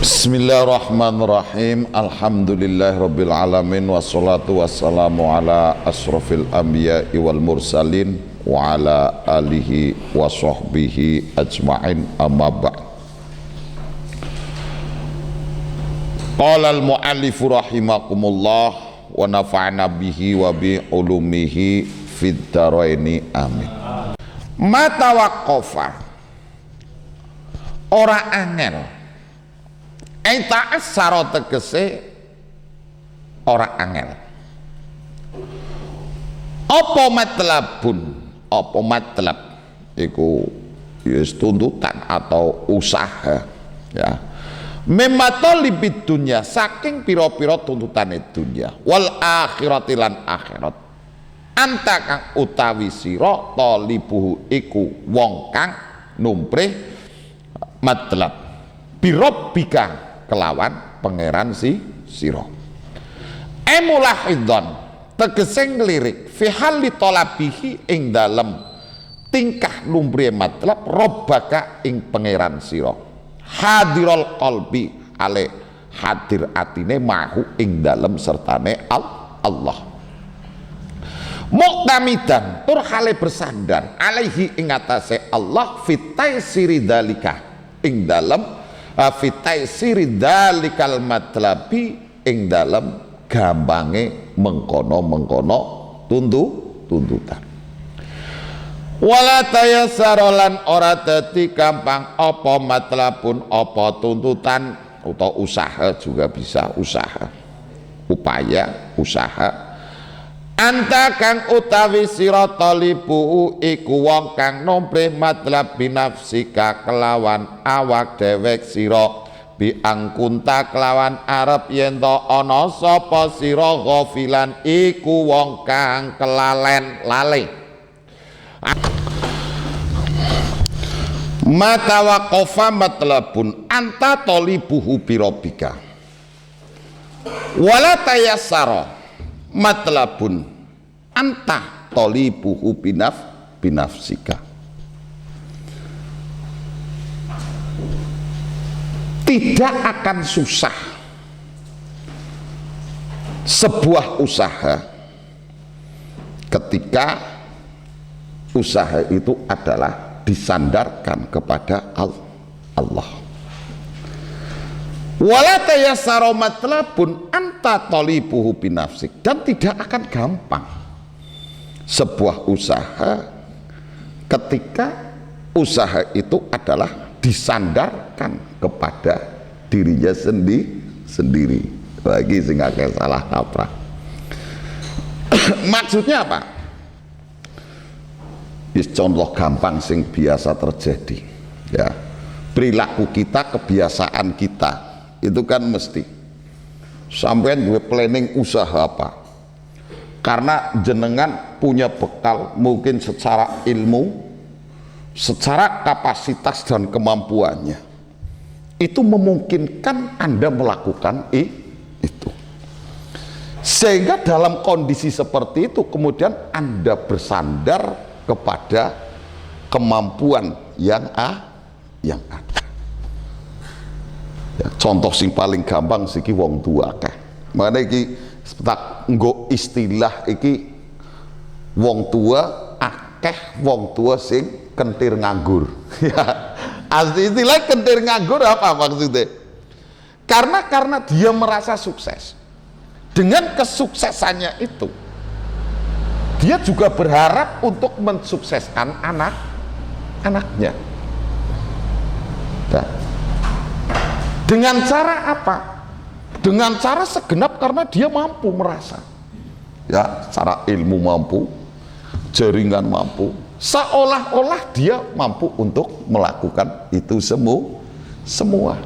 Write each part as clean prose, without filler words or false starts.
Bismillahirrahmanirrahim. Alhamdulillahirabbil alamin wassalatu wassalamu ala asrofil anbiya'i wal mursalin wa ala alihi wa sahbihi ajma'in, amma ba'd. Qala al-mu'allifu rahimakumullah wa nafa'na bihi wa bi ulumihi fid dharaini amin. Mata waqafa ora angel Aita asaro tegese ora angel. Apa matlabun? Apa matlab? Iku yes, tuntutan atau usaha, ya. Mematolibid dunya, saking piro-piro tuntutan dunya. Wal akhirati lan akhirat. Anta kang utawi sira talibuhu iku wong kang numprih matlab. Birabbika kelawan pangeran sira. Emulahidon tegese nglirik fi hali talabihi ing dalem tingkah lumrih matlab robbaka ing pangeran sira. Hadirul qalbi ale hadir atine mahu ing dalem sertane Allah. Muqtamidan tur hale bersandar alaihi ing atase Allah fitai siridalika ing dalem fitai siridalikal matlabi ing dalam gampange mengkono tuntutan. Wala tayassarolan ora dadi gampang apa matlabun apa tuntutan atau usaha, juga bisa usaha, upaya usaha. Anta kang utawi sira talibu iku wong kang nomprih matlab binafsika kelawan awak dewek sira bi angkunta kelawan arep yen to ana sapa sira ghafilan iku wong kang kelalen lale. Mata waqafa matlabun anta talibuhu bi rabbika wala tayassara matlabun anta talibuhu binafsika. Tidak akan susah sebuah usaha ketika usaha itu adalah disandarkan kepada Allah. Wala tayassara matlabun anta talibuhu binafsik, dan tidak akan gampang sebuah usaha ketika usaha itu adalah disandarkan kepada dirinya sendiri. Bagi sing akeh salah kaprah. Maksudnya apa? Contoh gampang sing biasa terjadi, ya. Perilaku kita, kebiasaan kita itu kan mesti sampean duwe planning usaha apa, karena jenengan punya bekal mungkin secara ilmu, secara kapasitas dan kemampuannya itu memungkinkan Anda melakukan itu, sehingga dalam kondisi seperti itu kemudian Anda bersandar kepada kemampuan yang ada. Ya, contoh sing paling gampang siki wong tua akeh. Mana iki tak nggo istilah iki wong tua akeh, wong tua sing kentir nganggur. Ya, asli istilah kentir nganggur apa maksudnya? Karena dia merasa sukses. Dengan kesuksesannya itu dia juga berharap untuk mensukseskan anak-anaknya. Nah, dengan cara apa? Dengan cara segenap karena dia mampu merasa, ya, secara ilmu mampu, jaringan mampu, seolah-olah dia mampu untuk melakukan itu semua.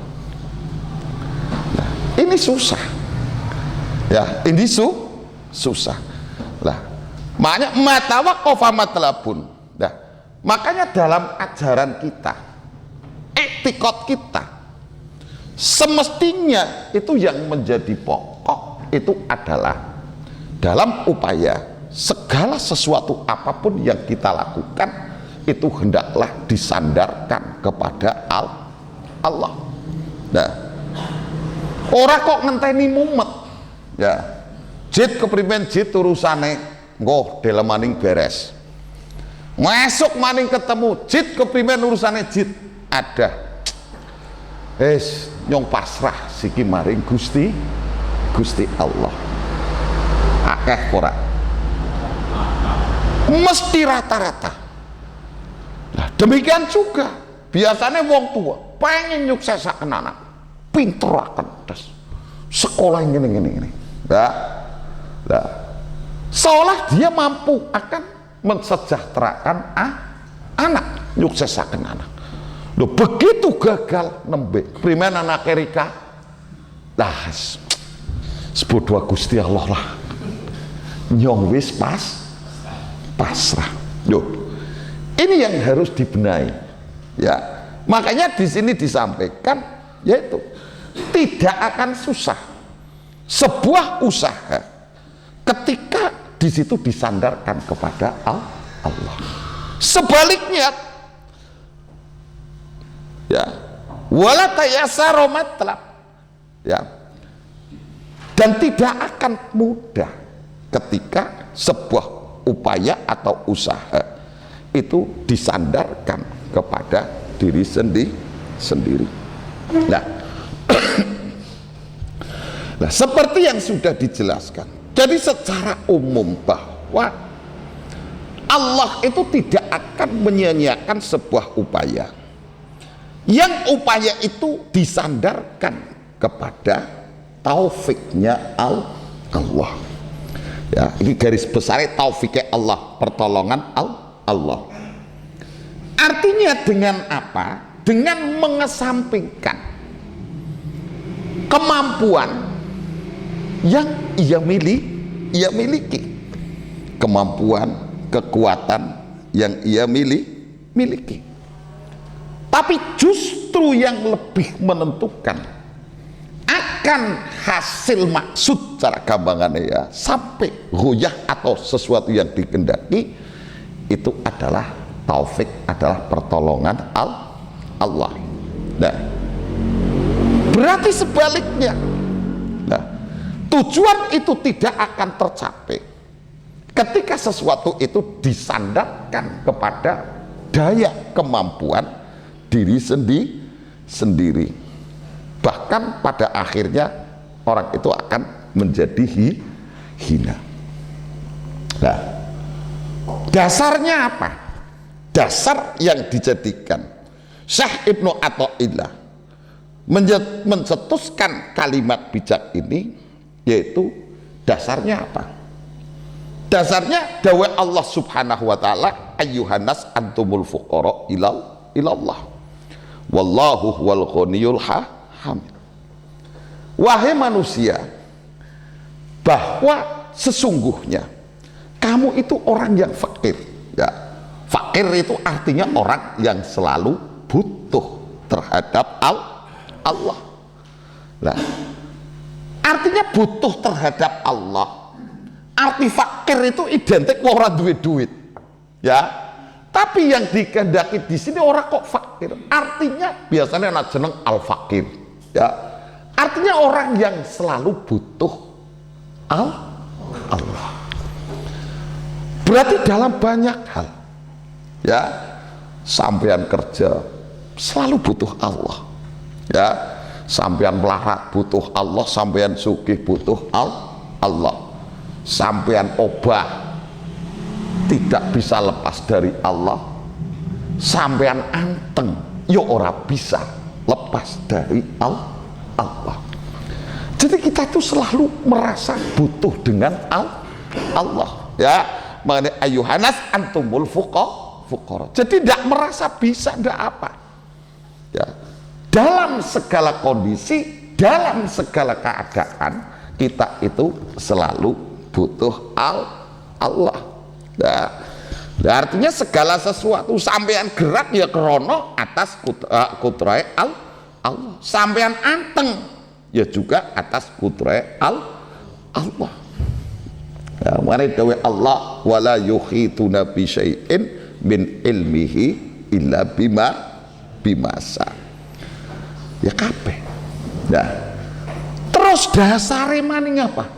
Nah, ini susah, ya, ini susah. Lah, makanya mata waqafa matlabun. Nah, makanya dalam ajaran kita, etikot kita, semestinya itu yang menjadi pokok itu adalah dalam upaya segala sesuatu apapun yang kita lakukan itu hendaklah disandarkan kepada Allah. Nah, Ora kok ngenteni mumet. Ya. Jit keprimen jit urusane engko delemaning beres. Masuk maning ketemu jit keprimen urusane jit ada. Nyong pasrah siki maring Gusti Allah. Akeh ora? Mesti rata-rata. Nah, demikian juga biasanya wong tua pengen nyuksesaken anak, pinteraken terus sekolah ngene. Nah, seolah dia mampu akan mensejahterakan anak, nyuksesaken anak. Loh, begitu gagal nembe primen anak Erika lah sebodwa Gusti Allah lah nyong wis pasrah. Loh, ini yang harus dibenahi ya. Makanya di sini disampaikan yaitu tidak akan susah sebuah usaha ketika di situ disandarkan kepada Allah. Sebaliknya ya, wala tayassara matlab ya, dan tidak akan mudah ketika sebuah upaya atau usaha itu disandarkan kepada diri sendiri. Nah, nah, seperti yang sudah dijelaskan, jadi secara umum bahwa Allah itu tidak akan menyia-nyiakan sebuah upaya yang upaya itu disandarkan kepada taufiknya Allah. Ya, ini garis besarnya taufiknya Allah, pertolongan Allah. Artinya dengan apa? Dengan mengesampingkan kemampuan yang ia miliki, kemampuan, kekuatan yang ia miliki. Tapi justru yang lebih menentukan akan hasil maksud cara gampangannya ya, sampai goyah atau sesuatu yang dikehendaki itu adalah taufik, adalah pertolongan Allah. Nah, berarti sebaliknya, nah, tujuan itu tidak akan tercapai ketika sesuatu itu disandarkan kepada daya kemampuan diri sendiri. Bahkan pada akhirnya orang itu akan menjadi hina. Nah, dasarnya apa? Dasar yang dijadikan Syekh Ibnu Athaillah mencetuskan kalimat bijak ini, yaitu dasarnya apa? Dasarnya dawa Allah Subhanahu wa taala, ayyuhannas antumul fuqara ilallah wallahu huwal ghaniyul hamid. Wahai manusia, bahwa sesungguhnya kamu itu orang yang fakir ya. Fakir itu artinya orang yang selalu butuh terhadap Allah. Nah, artinya butuh terhadap Allah. Arti fakir itu identik orang duit ya. Tapi yang dikehendaki di sini orang kok fakir. Artinya biasanya anak jeneng al fakir ya. Artinya orang yang selalu butuh Allah. Berarti dalam banyak hal ya, sampean kerja selalu butuh Allah ya, sampean melarat butuh Allah, sampean sugih butuh Allah, sampean obah tidak bisa lepas dari Allah, sampean anteng yo ora bisa lepas dari Allah. Jadi kita itu selalu merasa butuh dengan Allah ya. Mengenai ayuhanas antumul fuqara. Jadi tidak merasa bisa, tidak apa ya. Dalam segala kondisi, dalam segala keadaan, kita itu selalu butuh Allah ya. Artinya segala sesuatu sampean gerak ya krono atas kudrai Allah, sampean anteng ya juga atas kudrai Allah ya. Mari dawe Allah wala yuhituna bi syai'in min ilmihi illa bimasa ya kabeh. Nah, Terus dasare maning apa?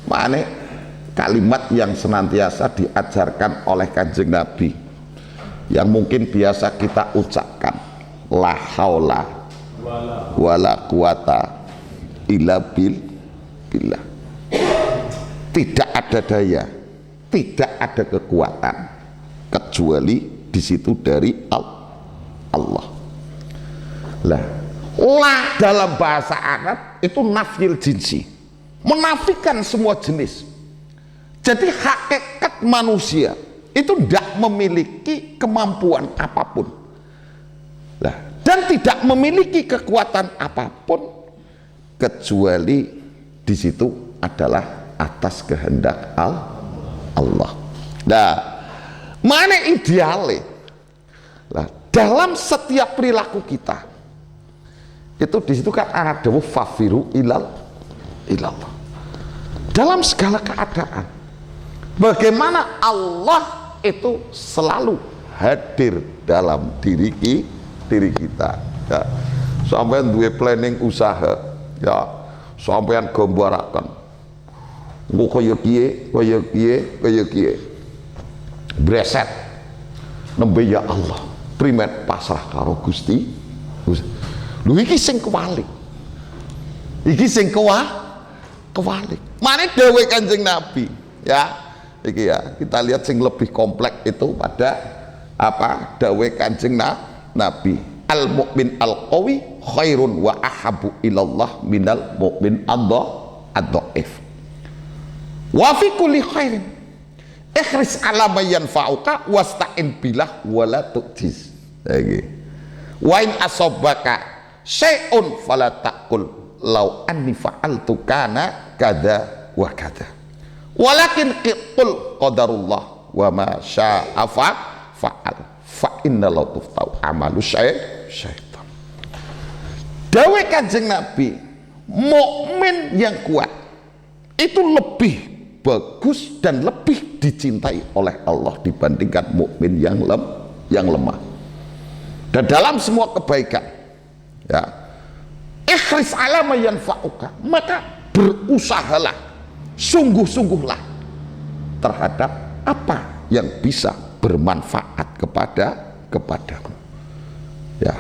Mane kalimat yang senantiasa diajarkan oleh Kanjeng Nabi, yang mungkin biasa kita ucapkan, la haula wala quwata illa billah. Tidak ada daya, tidak ada kekuatan kecuali di situ dari Allah. Lah, dalam bahasa Arab itu nafyil jinsi, menafikan semua jenis. Jadi hakikat manusia itu tidak memiliki kemampuan apapun, lah, dan tidak memiliki kekuatan apapun kecuali di situ adalah atas kehendak Allah. Nah, mana idealnya? Lah, dalam setiap perilaku kita itu di situ kan ada dawuh fafiru ilallah. Dalam segala keadaan, bagaimana Allah itu selalu hadir dalam diri kita. Ya, sampean duwe planning usaha, ya, sampean gambaraken engko kaya piye breset nembe ya Allah primet pasrah karo Gusti. Lho iki sing kewalik. Iki sing kewalik. Mane dawuh Kanjeng Nabi, ya. Iki ya, kita lihat sing lebih kompleks itu pada apa? Dawuh Kanjeng Nabi. Al mukmin al qawi khairun wa ahabu ilallah minal mukmin ad-dhaif. Wa fi kulli khairin ikhris ala ma yanfa'uka wasta'in billah wala tu'jiz. Iki. Wa in asabaka syai'un fala taqul law anni fa'altu kana kada wa kada walakin qul qadarullah wa ma syaa fa'al fa inna la tuftau amalu syaitan. Dawuh Kanjeng Nabi, mukmin yang kuat itu lebih bagus dan lebih dicintai oleh Allah dibandingkan mukmin yang lemah. Dan dalam semua kebaikan, ya, ikhris ala ma yanfa'uka, maka berusahalah, sungguh-sungguhlah terhadap apa yang bisa bermanfaat kepadamu. Ya,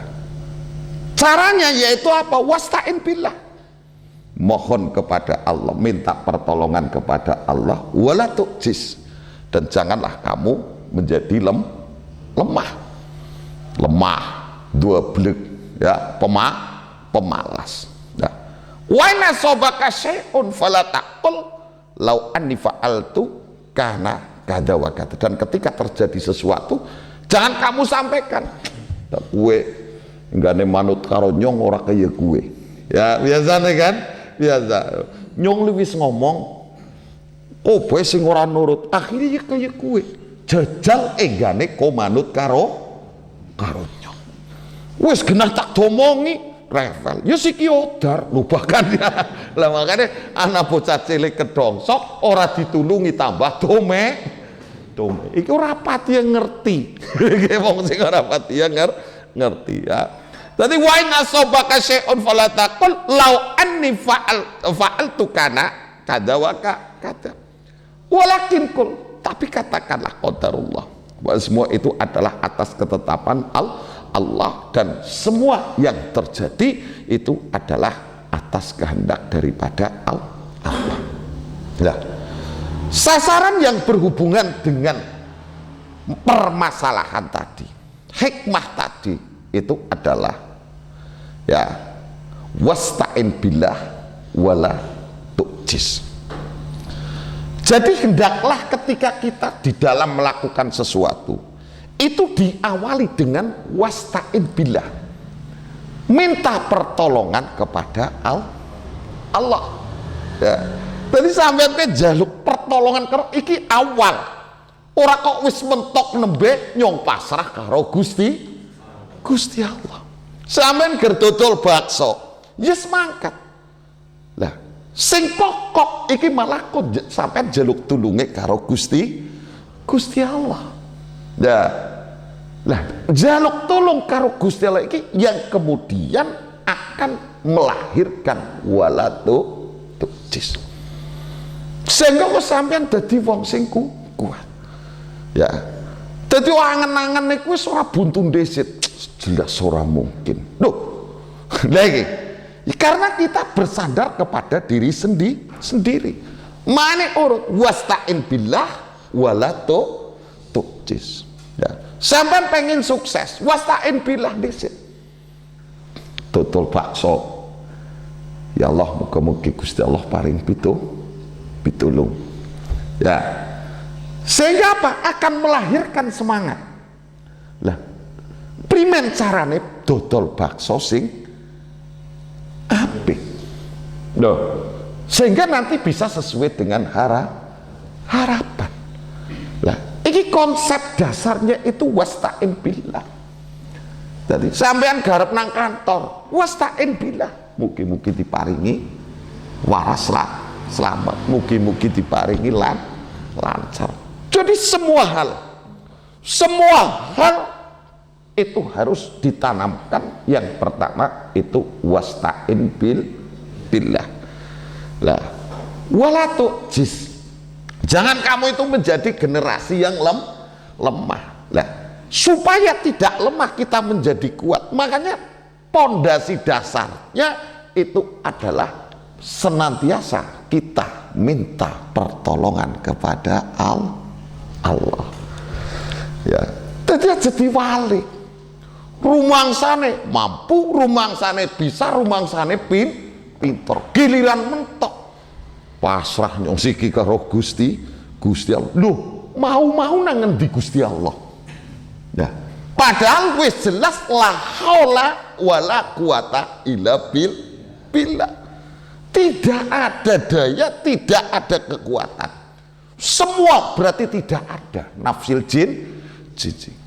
caranya yaitu apa? Wasta'in billah, mohon kepada Allah, minta pertolongan kepada Allah, wala tu'jiz, dan janganlah kamu menjadi lemah, dwablek, ya, pemalas. Ya. Wa inna sobaka syai'un fala taqul law anni fa'altu kana kada wa kada. Dan ketika terjadi sesuatu, jangan kamu sampaikan, kue enggane manut karo nyong ora kaya kue. Ya, biasane kan? Biasa. Nyong wis ngomong, oh boy sing ora nurut, akhirnya kaya kue. Jajal enggane ko manut karo nyong. Wis genah tak domongi revel. Ya siki odar lho, bahkan ya. Lah makane anak bocah cilik kedongsok ora ditulungi tambah dome. Iki ora pati ngerti. Iki wong sing ora pati ngerti ya. Dadi wa in asabaka syai'un fala taqul law anni fa'altu kana kada wa kada. Walakin kul, tapi katakanlah qadarullah. Bahwa semua itu adalah atas ketetapan Allah, dan semua yang terjadi itu adalah atas kehendak daripada Allah. Nah, sasaran yang berhubungan dengan permasalahan tadi, hikmah tadi itu adalah, ya, wasta'in billah wala tu'jiz. Jadi hendaklah ketika kita di dalam melakukan sesuatu itu diawali dengan wasta'in billah, minta pertolongan kepada Allah. Ya. Jadi sampeyan ke jaluk pertolongan karo iki awal. Ora kok wis mentok nembe nyong pasrah karo Gusti Allah. Sampeyan ger dodol bakso, yes mangkat. Lah, sing pokok iki malah kok sampeyan jaluk tulunge karo Gusti Allah. Nah, lah jaluk tolong karo Gusti Allah iki yang kemudian akan melahirkan walatu tujis. Sehingga kok sampean dadi wong sing kuat. Ya. Dadi angen-angen niku wis ora buntu ndesit. Jelas ora mungkin. Loh. Lagi. Karena kita bersandar kepada diri sendiri. Mane urut wasta'in billah walatu tujis. Ya. Sampean pengen sukses, wasta'in billah dhisik. Tutul bakso. Ya Allah, muga-mugi Gusti Allah paring pitulung. Ya. Sehingga apa? Akan melahirkan semangat. Lah, primen carane dodol bakso sing apik. Loh, sehingga nanti bisa sesuai dengan harapan. Lah, ini konsep dasarnya itu wasta'in billah. Jadi sampean garap nang kantor, wasta'in billah. Mugi-mugi diparingi waras lah, selamat. Mugi-mugi diparingi lancar. Jadi semua hal itu harus ditanamkan. Yang pertama itu wasta'in billah. Lah, walatu jis. Jangan kamu itu menjadi generasi yang lemah. Lah, supaya tidak lemah kita menjadi kuat. Makanya pondasi dasarnya itu adalah senantiasa kita minta pertolongan kepada Allah. Ya, jadi wali. Rumangsane mampu, rumangsane bisa, rumangsane pinter. Giliran mentok pasrah nyong siki karo Gusti Allah. Loh, mau nangen di Gusti Allah. Ya. Padahal wis jelas la haula wala quwata illa billah. Tidak ada daya, tidak ada kekuatan. Semua berarti tidak ada nafsil jin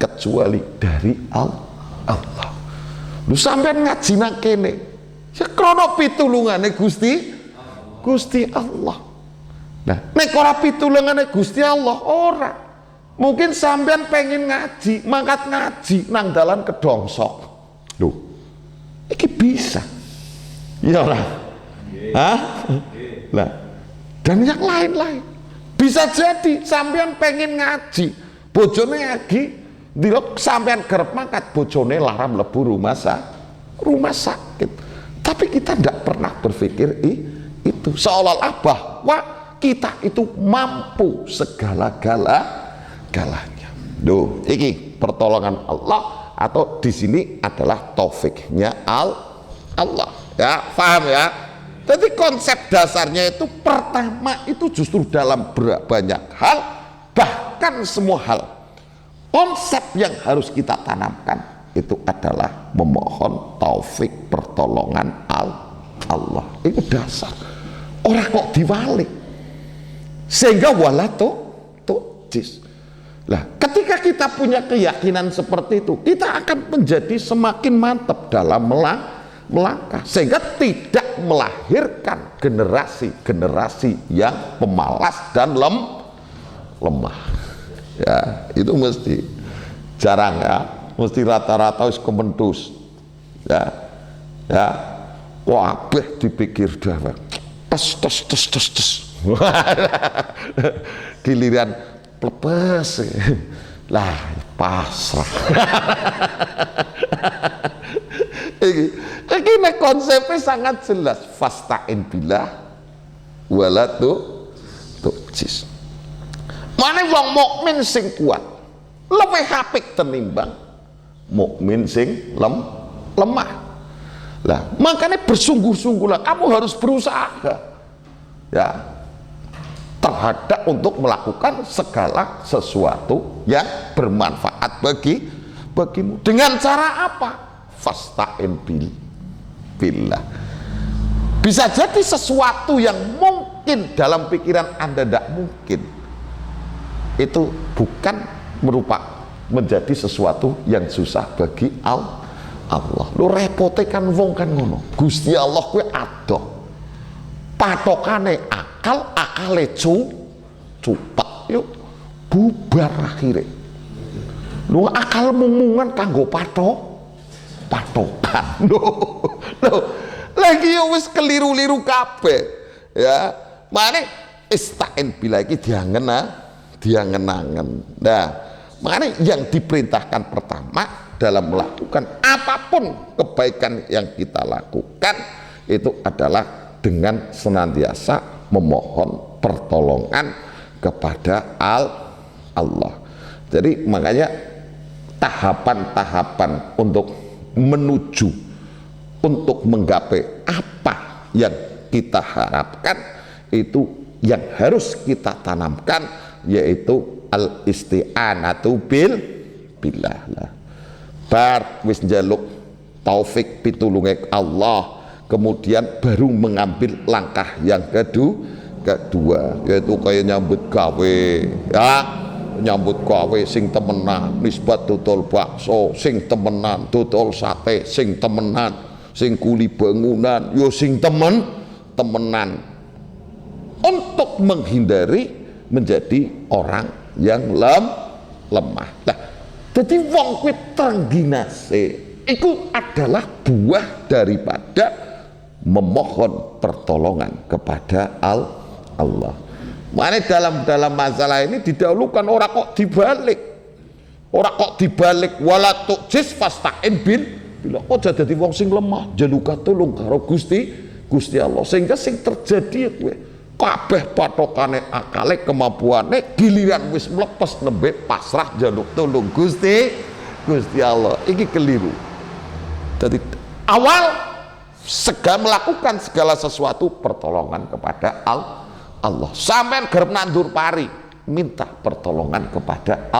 kecuali dari Allah. Lu sampean ngaji nang kene ya krana pitulungane Gusti Allah. Nah, nek ora pitulungane Gusti Allah ora. Mungkin sampean pengen ngaji, mangkat ngaji nang dalan kedongsok. Loh, iki bisa. Ya ora? Hah? Lah, dan yang lain-lain. Bisa jadi sampean pengen ngaji, bojone lagi dilok sampean kerep mangkat, bojone larang mlebu rumah sakit. Tapi kita tidak pernah berpikir itu seolah-olah bahwa kita itu mampu segala-galanya. Duh, iki pertolongan Allah atau di sini adalah taufiknya Allah. Ya, paham ya? Jadi konsep dasarnya itu pertama itu justru dalam banyak hal, bahkan semua hal, konsep yang harus kita tanamkan itu adalah memohon taufik pertolongan Allah. Itu dasar. Orang kok diwalik sehingga walatu tujis. Lah, ketika kita punya keyakinan seperti itu, kita akan menjadi semakin mantap dalam melangkah sehingga tidak melahirkan generasi yang pemalas dan lemah. Ya, itu mesti jarang ya, mesti rata-rata wis kementus. Ya. Wabeh dipikir dah. Tes. Giliran plepes. Lah, pasrah. Ini konsepnya sangat jelas. Fasta'in billah walatu tujis. Mana wong mukmin sing kuat lebih apik tenimbang mukmin sing lemah. Lah, makanya bersungguh-sungguhlah kamu harus berusaha ya terhadap untuk melakukan segala sesuatu yang bermanfaat bagimu. Dengan cara apa? Fasta'in billah. Bisa jadi sesuatu yang mungkin dalam pikiran Anda tidak mungkin, itu bukan menjadi sesuatu yang susah bagi Allah. Lu repote kan wong kan ngono. Gusti Allah kuwi adoh. Patokane akale cupak yuk bubar akhire. Lu akal mumungan kanggo patok. patokan. Loh, lagi yo wis keliru-liru kabeh. Ya, makane istain bila iki diangen-angen. Nah, makane yang diperintahkan pertama dalam melakukan apapun kebaikan yang kita lakukan itu adalah dengan senantiasa memohon pertolongan kepada Allah. Jadi makanya tahapan-tahapan untuk menuju untuk menggapai apa yang kita harapkan itu yang harus kita tanamkan, yaitu al isti'anatu billah lah. Bar wis njaluk taufik pitulunge Allah, kemudian baru mengambil langkah yang kedua, yaitu kayak nyambut gawe, ya nyambut gawe sing temenan, nisbat dodol bakso sing temenan, dodol sate sing temenan, sing kuli bangunan yo sing temenan, untuk menghindari menjadi orang yang lemah. Nah, jadi wong kuwi tangginase itu adalah buah daripada memohon pertolongan kepada Allah. Makanya dalam masalah ini didahulukan, orang kok dibalik wala tu'jiz fasta'in bila kok jadi wong sing lemah jaluka tulung karo Gusti Allah, sehingga sing terjadi kowe kabeh patokane akale kemampuane giliran wis mlepes nembe pasrah jaluk tulung Gusti Allah. Iki keliru. Jadi awal melakukan segala sesuatu pertolongan kepada Allah. Sampai gerep nandur pari minta pertolongan kepada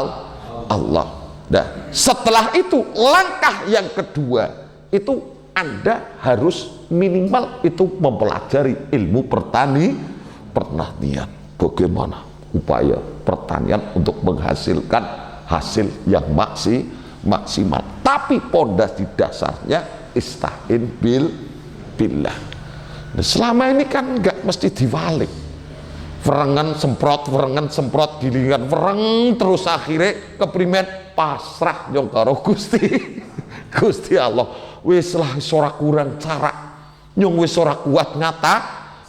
Allah. Nah, setelah itu langkah yang kedua itu Anda harus minimal itu mempelajari ilmu pertanian. Bagaimana upaya pertanian untuk menghasilkan hasil yang maksimal. Tapi pondasi dasarnya istain billah. Nah, selama ini kan nggak mesti diwalik. Werengan semprot gilingan wereng terus akhirnya keprimen pasrah nyong karo Gusti Allah. Wis lah ora kurang cara, nyong wis ora kuat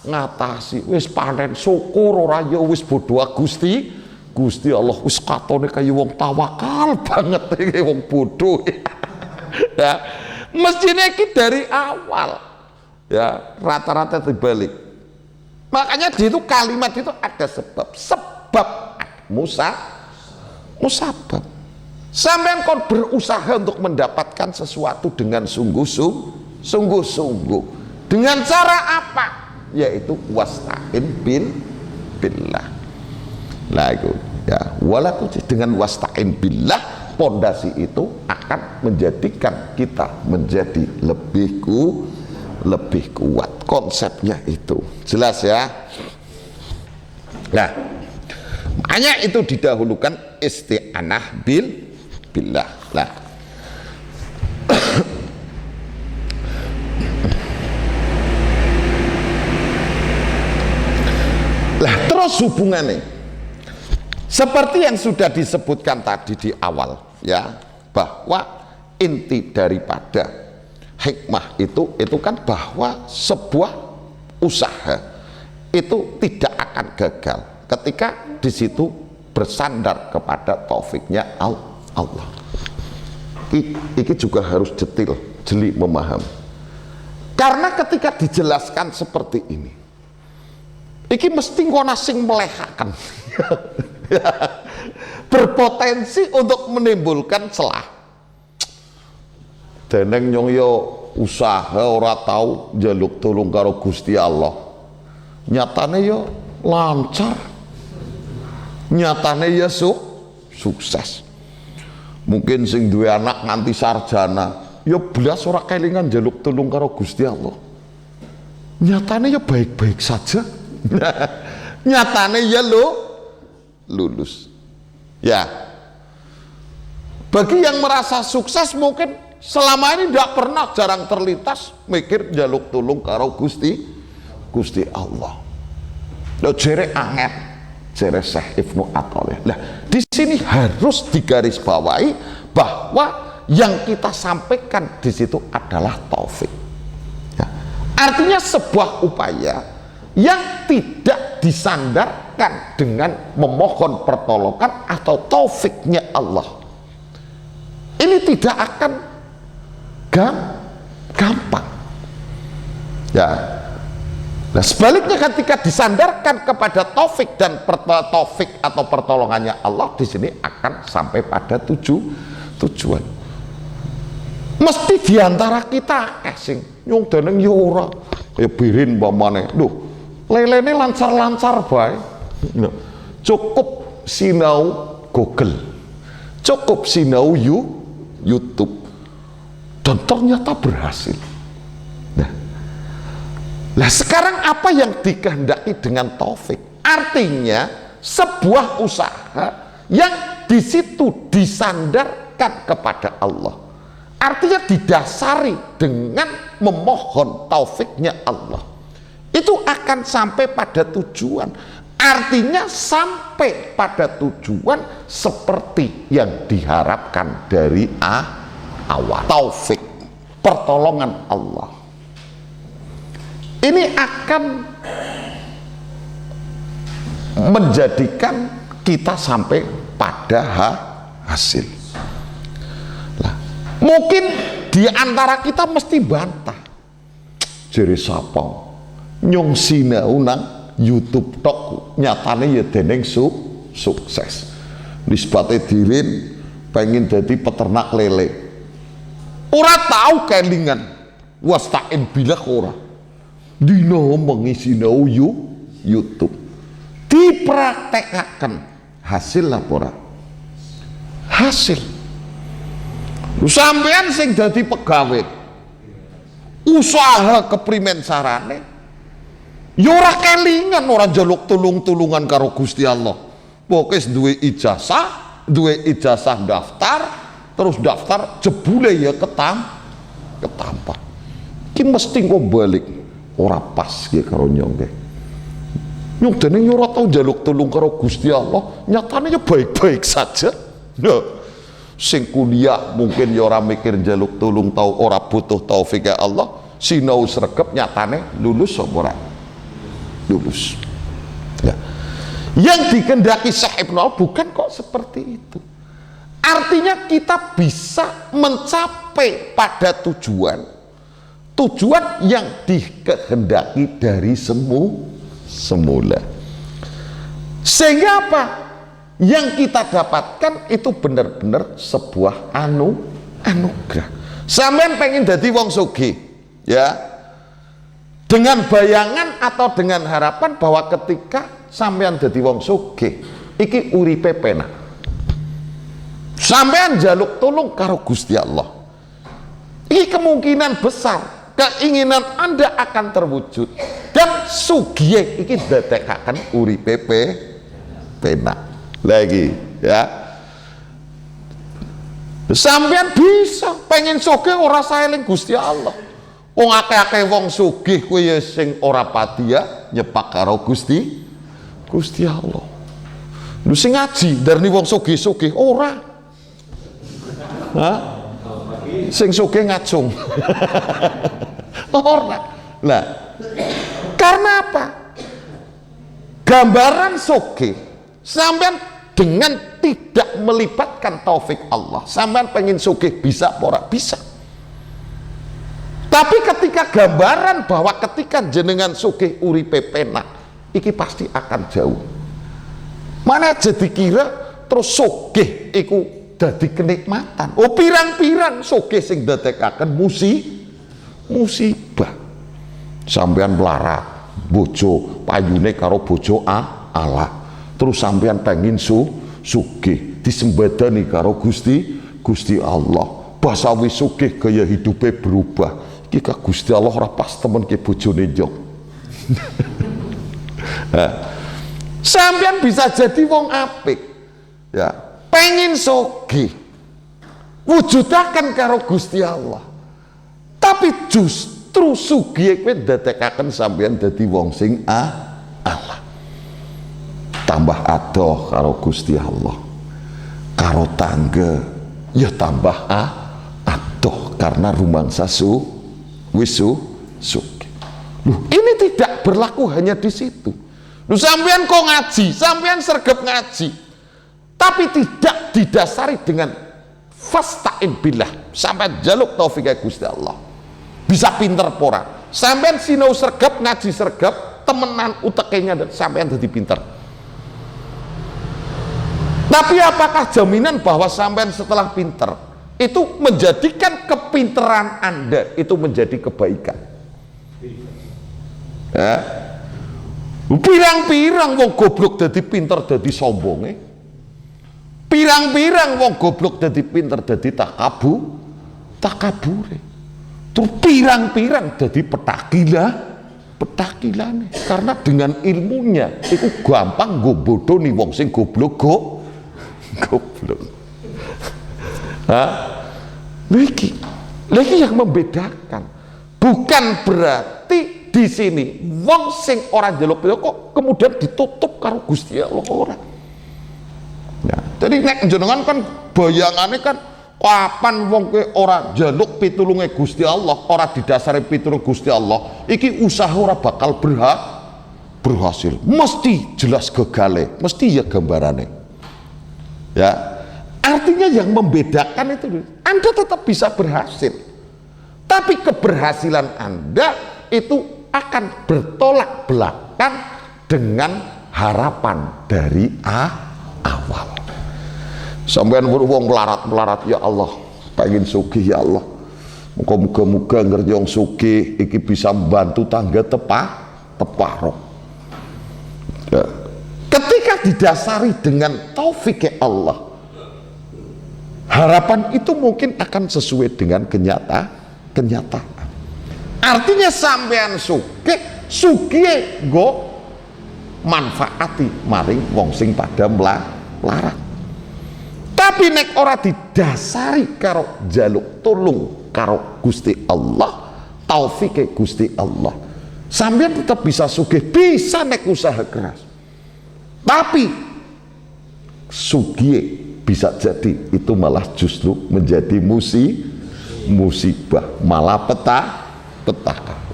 ngatasi, wis panen syukur ora ya wis bodoh Gusti Allah wis katone kaya wong tawakal banget iki wong bodoh. Ya, mestinya iki dari awal ya rata-rata dibalik. Makanya di itu kalimat itu ada sebab musabab. Sampai kau berusaha untuk mendapatkan sesuatu dengan sungguh-sungguh. Dengan cara apa? Yaitu wasta'in billah. Lah itu ya, walaupun dengan wasta'in billah, pondasi itu akan menjadikan kita menjadi lebih kuat. Konsepnya itu jelas ya. Nah, makanya itu didahulukan isti'anah billah. Nah, lah terus hubungannya seperti yang sudah disebutkan tadi di awal ya, bahwa inti daripada hikmah itu kan bahwa sebuah usaha itu tidak akan gagal ketika di situ bersandar kepada taufiknya Allah. Iki juga harus jeli memahami. Karena ketika dijelaskan seperti ini, iki mesti ngono sing melehakan. Berpotensi untuk menimbulkan celah. Deneng nyong yo usaha ora tahu njaluk tulung karo Gusti Allah. Nyatane yo lancar. Nyatane ya sukses. Mungkin sing duwe anak nganti sarjana, yo belas ora kelingan njaluk tulung karo Gusti Allah. Nyatane ya baik-baik saja. Nyatane ya lulus. Ya. Bagi yang merasa sukses mungkin selama ini tidak pernah, jarang terlintas mikir jaluk tulung karo Gusti Allah. Lo jere anget, Syekh Ibnu Athaillah. Nah, di sini harus digarisbawahi bahwa yang kita sampaikan di situ adalah taufik. Ya. Artinya sebuah upaya yang tidak disandarkan dengan memohon pertolongan atau taufiknya Allah, ini tidak akan gampang. Ya. Nah, sebaliknya ketika disandarkan kepada taufik dan taufik atau pertolongannya Allah, di sini akan sampai pada tujuan. Mesti diantara kita sing nyung deneng yo ora kaya birin pamane. Duh, lelene lancar-lancar bae. Cukup sinau Google, cukup sinau YouTube, dan ternyata berhasil. Nah, sekarang apa yang dikehendaki dengan taufik? Artinya sebuah usaha yang di situ disandarkan kepada Allah, artinya didasari dengan memohon taufiknya Allah, itu akan sampai pada tujuan. Artinya sampai pada tujuan seperti yang diharapkan dari awal. Taufik, pertolongan Allah, ini akan menjadikan kita sampai pada hasil. Lah, mungkin di antara kita mesti bantah, jere sapa nyung sinau nang YouTube tok nyatane ya dening sukses. Nisbate dirin pengen jadi peternak lele, ora tahu kelingan wasta'in billah ora dino mengisi YouTube, dipraktekkan hasil lapora hasil. Sampean sing dadi pegawai usaha keprimen sarane ya ora kelingan, ora njaluk tulung-tulungan karo Gusti Allah. Pokoke duwe ijazah daftar, terus daftar jebule ya ketampa. Ki mesti kok balik ora pas ki karo nyong ke. Nyong dene ora tau njaluk tulung karo Gusti Allah, nyatane ya baik-baik saja. Nah, sing kuliah mungkin ya ora mikir njaluk tulung, tau ora butuh taufik Allah, sinau sregep nyatane lulus apa ora? Lulus. Ya. Yang dikehendaki Syekh Ibnu bukan kok seperti itu. Artinya kita bisa mencapai pada tujuan yang dikehendaki dari semula. Sehingga apa? Yang kita dapatkan itu benar-benar sebuah anugerah. Sampeyan pengen dadi wong sugih, ya, dengan bayangan atau dengan harapan bahwa ketika sampean dadi wong sugih iki uripe penak, sampean njaluk tulung karo Gusti Allah, iki kemungkinan besar keinginan Anda akan terwujud dan sugih iki dadekaken uripe penak. Lagi ya, sampean bisa pengen sugih ora saeling Gusti Allah. Wong akeh-akeh wong sugih kuwi ya sing ora pati ya nyepak karo Gusti Allah. Lu sing ngaji darani wong sugih-sugih ora. Hah? Sing sugih ngacung. Ora. Lah, karena apa? Gambaran sugih sampean dengan tidak melibatkan taufik Allah, sampean pengen sugih bisa ora? Bisa. Tapi ketika gambaran bahwa ketika jenengan sugih uripe penak, iki pasti akan jauh. Mana jadi kira terus sugih iku dadi kenikmatan. Oh, pirang-pirang sugih sing dadekaken musibah. Sampean melarat bojo payune karo bojo Allah. Terus sampean pengen sugih disembadani karo Gusti Allah. Basa wis sugih gaya hidupe berubah. Iki ka Gusti Allah ora pas temen ke bojone njok. Sampean bisa jadi wong apik, ya, pengen sugih, wujudaken karo Gusti Allah. Tapi justru sugih kuwi ndadekaken sampean dadi wong sing Allah. Tambah adoh karo Gusti Allah, karo tangga ya tambah karena rumangsa sugih. Ini tidak berlaku hanya di situ. Sampean kok ngaji, sampean sregep ngaji, tapi tidak didasari dengan fasta'in billah, sampean jaluk taufik Gusti Allah. Bisa pinter pora. Sampean sinau sregep, ngaji sregep, temenan uteknya dan sampean jadi pinter. Tapi apakah jaminan bahwa sampean setelah pinter itu menjadikan kepinteran Anda itu menjadi kebaikan? Ya. Pirang-pirang wong goblok dadi pinter dadi sombonge. Pirang-pirang wong goblok dadi pinter dadi takabure. Terus pirang-pirang dadi petakilane. Karena dengan ilmunya itu gampang nggo bodoni wong sing goblok goblok. Lagi yang membedakan. Bukan berarti di sini wong sing ora njaluk kok kemudian ditutup karo Gusti Allah ora. Ya, jadi nek jenengan kan bayangane kan kapan wong kowe ora njaluk pitulunge Gusti Allah, ora didasari pitulung Gusti Allah, iki usaha ora bakal berhasil. Mesti jelas gegale, mesti ya gambarane. Ya. Artinya yang membedakan itu Anda tetap bisa berhasil. Tapi keberhasilan Anda itu akan bertolak belakang dengan harapan dari awal. Sampeyan wong melarat ya Allah, pengen sugih ya Allah. Muga-muga ngerti wong sugih iki bisa membantu tangga teparok. Ya. Ketika didasari dengan taufik Allah, harapan itu mungkin akan sesuai dengan kenyataan. Artinya sampean sugih nggo manfaati maring wong sing pada melarat. Tapi nek ora didasari karo jaluk tulung karo Gusti Allah, taufike Gusti Allah, sampean tetap bisa sugih, bisa nek usaha keras. Tapi sugih bisa jadi itu malah justru menjadi musibah, malah petaka.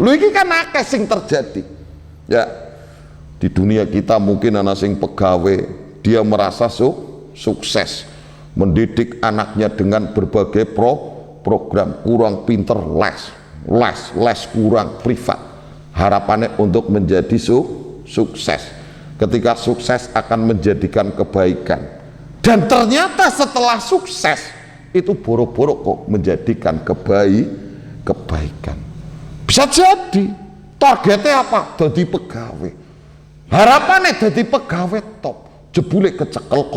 Lho iki kan akeh sing terjadi. Ya. Di dunia kita mungkin anak sing pegawai, dia merasa sukses, mendidik anaknya dengan berbagai program, kurang pinter les kurang privat. Harapannya untuk menjadi sukses. Ketika sukses akan menjadikan kebaikan. Dan ternyata setelah sukses itu boro-boro kok menjadikan kebaikan. Bisa jadi targetnya apa? Jadi pegawai. Harapannya jadi pegawai top. Jebule kecekel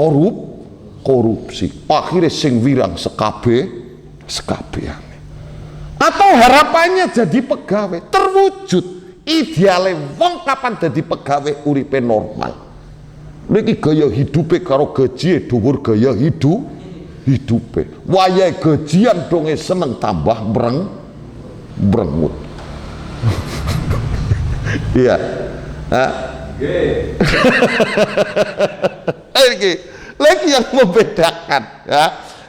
korupsi. Akhirnya sing wirang sekabehane. Atau harapannya jadi pegawai terwujud. Ideale wong kapan jadi pegawai uripe normal. Niki gaya hidupe karo gaji dhuwur gaya hidupe. Wayahe gajian donge seneng tambah mbrengut. Iya. Lagi yang membedakan ya.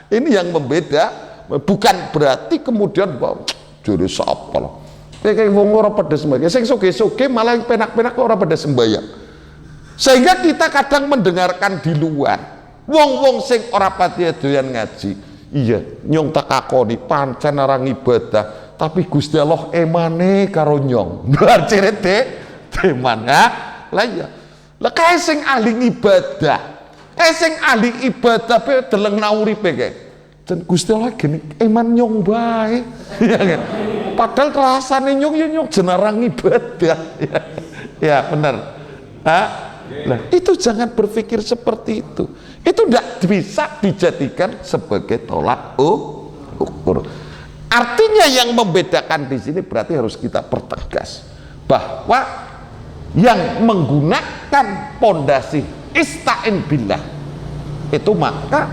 Ini yang membeda, bukan berarti kemudian bahwa jadi sapa lah. Kayak wong ora pada sembahyang. Sing soge-soge malah penak-penak ora pada sembahyang. Sehingga kita kadang mendengarkan di luar wong-wong sing ora pati doyan ngaji, iya nyong tak akoni pancen orang ibadah, tapi Gusti Allah emane karo nyong luar cerete teman ya lah iya lah kae sing ahli ibadah pe deleng uripe kae dan Gusti Allah gini eman nyong bae ya kan padahal rasane nyong ya nyong jenarang ibadah ya bener Nah, itu jangan berpikir seperti itu. Itu tidak bisa dijadikan sebagai tolak ukur. Artinya yang membedakan di sini berarti harus kita pertegas bahwa yang menggunakan pondasi ista'in billah itu maka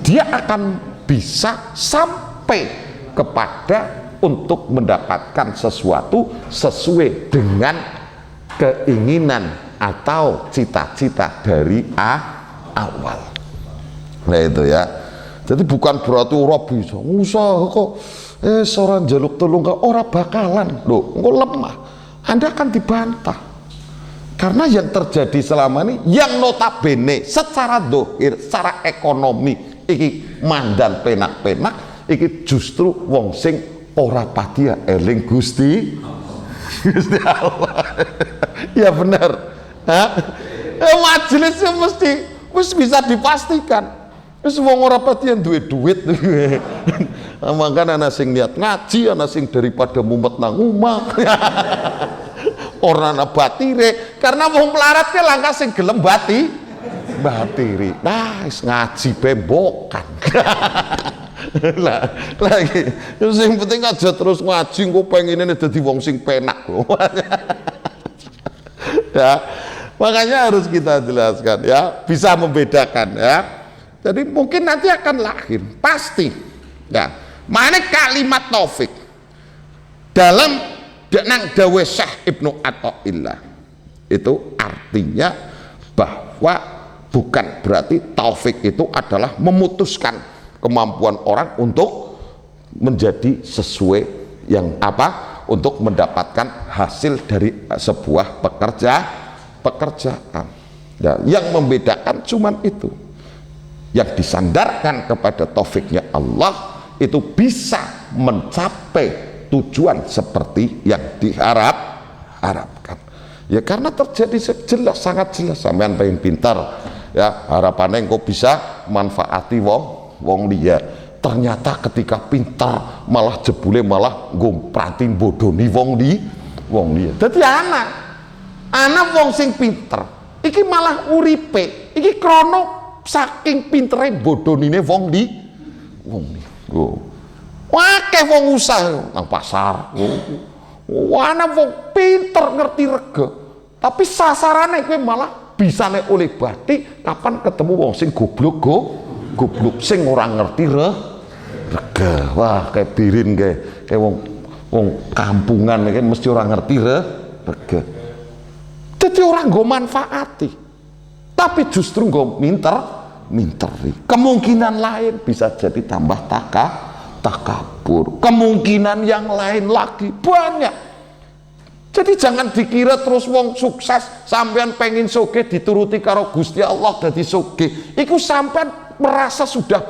dia akan bisa sampai kepada untuk mendapatkan sesuatu sesuai dengan keinginan atau cita-cita dari awal. Nah itu ya. Jadi bukan berarti orang bisa usaha kok seorang jaluk tolong kau ora bakalan loh, engkau lemah, Anda akan dibantah. Karena yang terjadi selama ini, yang notabene secara dohir, secara ekonomi iki mandan penak-penak, iki justru wong sing ora patia eling Gusti Allah. Ya benar. Majelisnya mesti bisa dipastikan. Wis wong ora patia duwe duit. Mangkane ana sing niat ngaji, ana sing daripada mumet nang omah. Orang batire, karena wong melarat ke langkah sing gelem batiri. Nah, ngaji bembokan. lagi yang penting aja terus ngaji, kok pengen ini jadi wong sing penak. Ya, makanya harus kita jelaskan ya, bisa membedakan ya. Jadi mungkin nanti akan lahir, pasti ya. Mana kalimat taufik dalam nang dawe Syekh Ibnu Athaillah itu artinya bahwa bukan berarti taufik itu adalah memutuskan kemampuan orang untuk menjadi sesuai yang apa, untuk mendapatkan hasil dari sebuah pekerjaan ya, yang membedakan cuman itu, yang disandarkan kepada taufiknya Allah itu bisa mencapai tujuan seperti yang diharapkan ya, karena terjadi jelas, sangat jelas. Sampean pengen pintar ya, harapannya engkau bisa manfaati wong liya, ternyata ketika pintar malah jebule malah ngompratin bodoni wong liya. Dadi anak wong sing pinter iki malah uripe iki krono saking pintere bodonine wong liya. Wakeh wong usaha nang pasar, ana wong pinter ngerti rega, tapi sasarane kowe malah bisane oleh batik kapan ketemu wong sing goblok sing ora ngerti rega. Wah, kayak birin kayak wong kampungan kayak mesti ora ngerti rega. Jadi orang nggo manfaati, tapi justru nggo minteri. Kemungkinan lain bisa jadi tambah takabur, kemungkinan yang lain lagi banyak. Jadi jangan dikira terus wong sukses sampean pengen soge dituruti karo Gusti Allah dadi soge iku sampean merasa sudah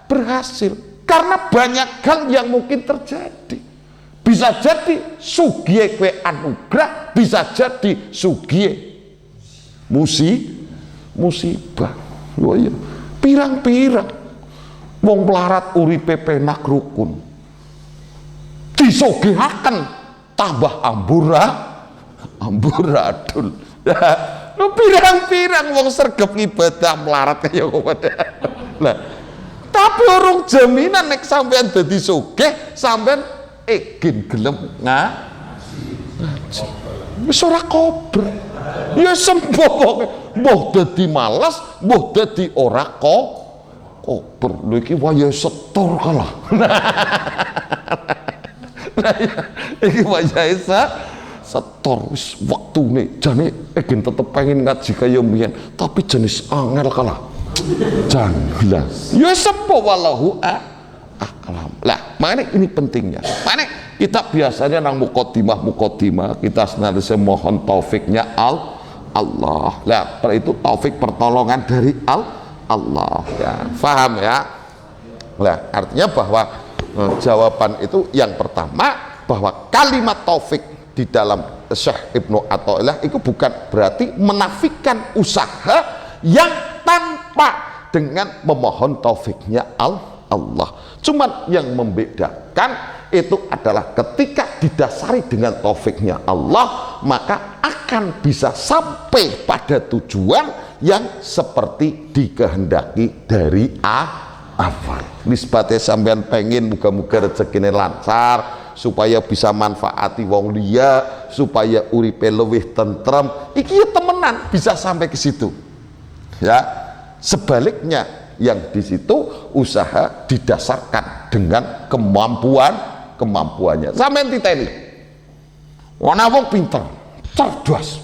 berhasil, karena banyak hal yang mungkin terjadi. Bisa jadi sugiye kue anugerah, bisa jadi sugiye musibah. Oh iya, pirang-pirang wong melarat uripe penak rukun disogehaken tambah amburadul ya, pirang-pirang wong sregep ibadah melarat kaya ngono. Lah tapi urung jaminan nek sampean dadi sugih sampean egin gelem ngaji, wis ora kober ya sembuh, mbuh dadi malas, mbuh dadi ora kober. Lho iki waya setor kalah. Nah, iki waya setor wis wektune jane egin tetep pengen ngaji kaya mbiyen, tapi jenis angel kalah. Jan lah. Ya sepo wallahu a'lam. Lah, makanya ini pentingnya. Makanya kita biasanya nang muqaddimah kita senantiasa mohon taufiknya Allah. Lah, itu taufik pertolongan dari Allah ya, paham ya? Nah, artinya bahwa jawaban itu yang pertama, bahwa kalimat taufik di dalam Syekh Ibnu Athaillah itu bukan berarti menafikan usaha yang tanpa dengan memohon taufiknya Allah. Cuman yang membedakan itu adalah ketika didasari dengan taufiknya Allah, maka akan bisa sampai pada tujuan yang seperti dikehendaki dari awal. Nisbate sampean pengen muga-muga rezekine lancar supaya bisa manfaati wong liya, supaya uripe luwih tentrem, iki ya temenan bisa sampai ke situ. Ya, sebaliknya yang di situ usaha didasarkan dengan kemampuannya. Sampean titeni. Ana wong pinter, cerdas,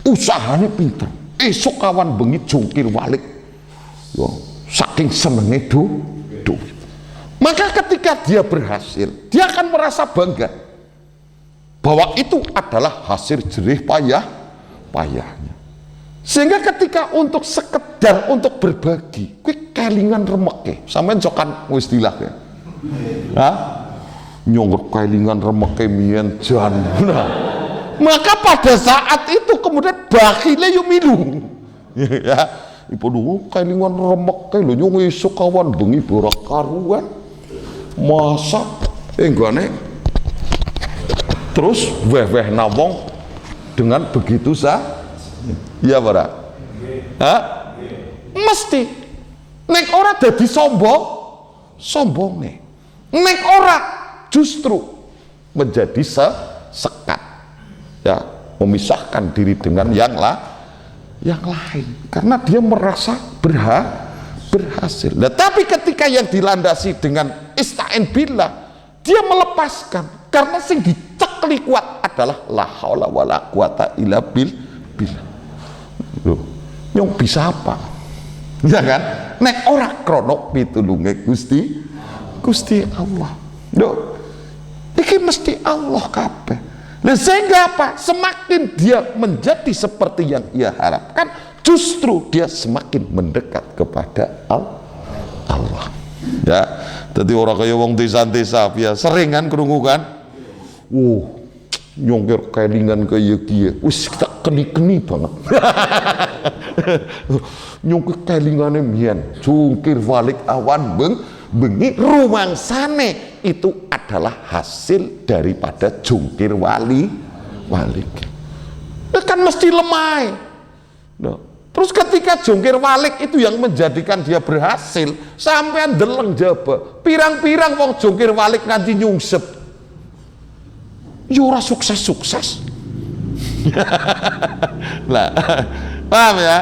usahane pinter, esok kawan bengi jungkir walik, saking senenge duit. Maka ketika dia berhasil, dia akan merasa bangga bahwa itu adalah hasil jerih payahnya. Sehingga ketika untuk sekedar untuk berbagi, kuwi kelingan remeke. Sampeyan jokan istilah ya. Hah? Nyongger kelingan remeke miyen jan. Nah, maka pada saat itu kemudian bakhile yo milu. Ya, ibu dulu kelingan remeke lho nyong esuk kawan bengi borak karuan. Masak enggane terus weh-weh nawong dengan begitu ya para mesti nek ora dadi sombong nih, nek ora justru menjadi sekat ya, memisahkan diri dengan yang lain karena dia merasa berhasil. Nah, tapi ketika yang dilandasi dengan ista'in billah, dia melepaskan karena sing dicekli kuat adalah la haula wala quwata illa billah. Loh, nyong bisa apa? Ya kan? Nek ora krono pitulunge Gusti Allah. Loh, iki mesti Allah kabeh. Nah, sehingga apa? Semakin dia menjadi seperti yang ia harapkan, justru dia semakin mendekat kepada Allah. Ya, jadi orang kaya wong desa-desa biasa sering kan krungu kan, nyongker kelingan kaya kiye, wis tak keni-keni banget. Nyongker kelingane mian, jungkir balik awan bengi rumangsane itu adalah hasil daripada jungkir walik. Itu kan mesti lemah. Nah, terus ketika jungkir walik itu yang menjadikan dia berhasil, sampean deleng jaba pirang-pirang wong jungkir walik nganti nyungsep yo ora sukses. Lah, paham ya?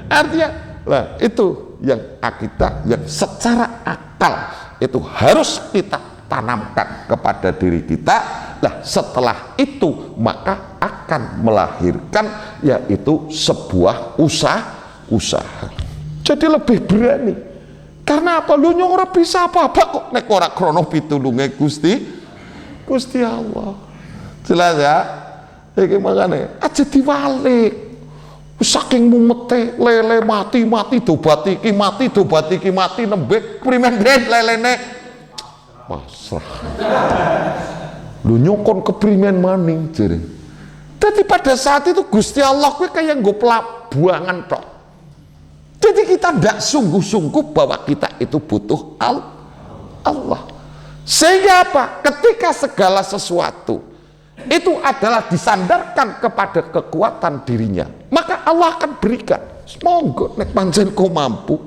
Artinya lah itu yang akidah yang secara akal itu harus kita tanamkan kepada diri kita. Nah, setelah itu maka akan melahirkan yaitu sebuah usaha. Jadi lebih berani. Karena apa? Lu nyong ora bisa apa-apa kok nek ora krana pitulunge Gusti Allah. Jelas ya? Iki makane aja diwalik. Saking mumete lele mati dobat iki mati nembe primen den lelene pasrah. Lu nyokon keprimen maning jere. Jadi pada saat itu Gusti Allah kuwi kayak nggo pelabuhangan tok. Jadi kita tidak sungguh-sungguh bahwa kita itu butuh Allah. Sehingga apa? Ketika segala sesuatu itu adalah disandarkan kepada kekuatan dirinya, maka Allah akan berikan. Monggo nek pancen kau mampu,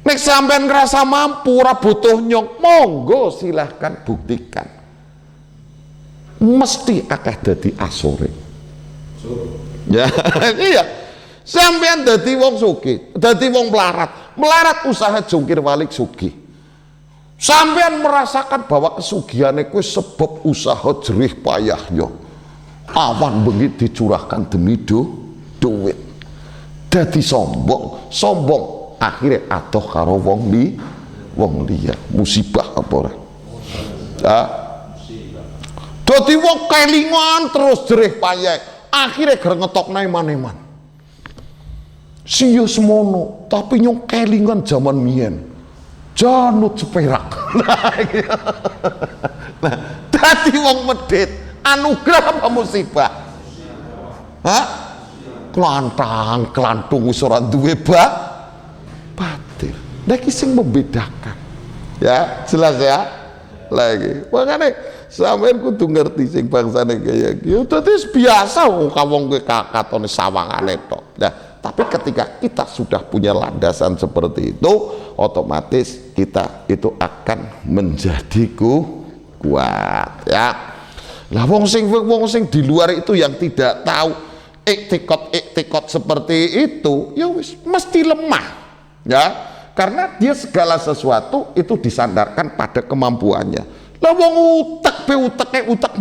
nek sampean ngerasa mampu ora butuh nyong, monggo silahkan buktikan. Mesti akeh dadi asore. Ya, iya. Sampean dadi wong sugih, dadi wong melarat usaha jungkir balik sugih. Sampean merasakan bahwa kesugihannya kuwi sebab usaha jerih payahnya. Awan bengi dicurahkan demi duit. Dadi sombong, akhirnya atoh karo wong liya. Musibah apa ora? Dadi wong kelingan terus jerih payah, akhirnya ger ngetokne iman-iman. Siyo semono, tapi nyong kelingan zaman mien. Janut seperak. Nah, dadi wong medit, anugerah apa musibah? Hah? Kelantung wis ora duwe batil. Nah, iki sing membedakan. Ya, jelas ya? Lagi. Makane sampean kudu ngerti sing bangsane kaya iki. Dadi biasa wong kawong kuwi kakatone sawangane tok. Nah, tapi ketika kita sudah punya landasan seperti itu, otomatis kita itu akan menjadi kuat ya. Lah wong sing di luar itu yang tidak tahu iktikad seperti itu, ya wis mesti lemah ya. Karena dia segala sesuatu itu disandarkan pada kemampuannya. Lah wong utek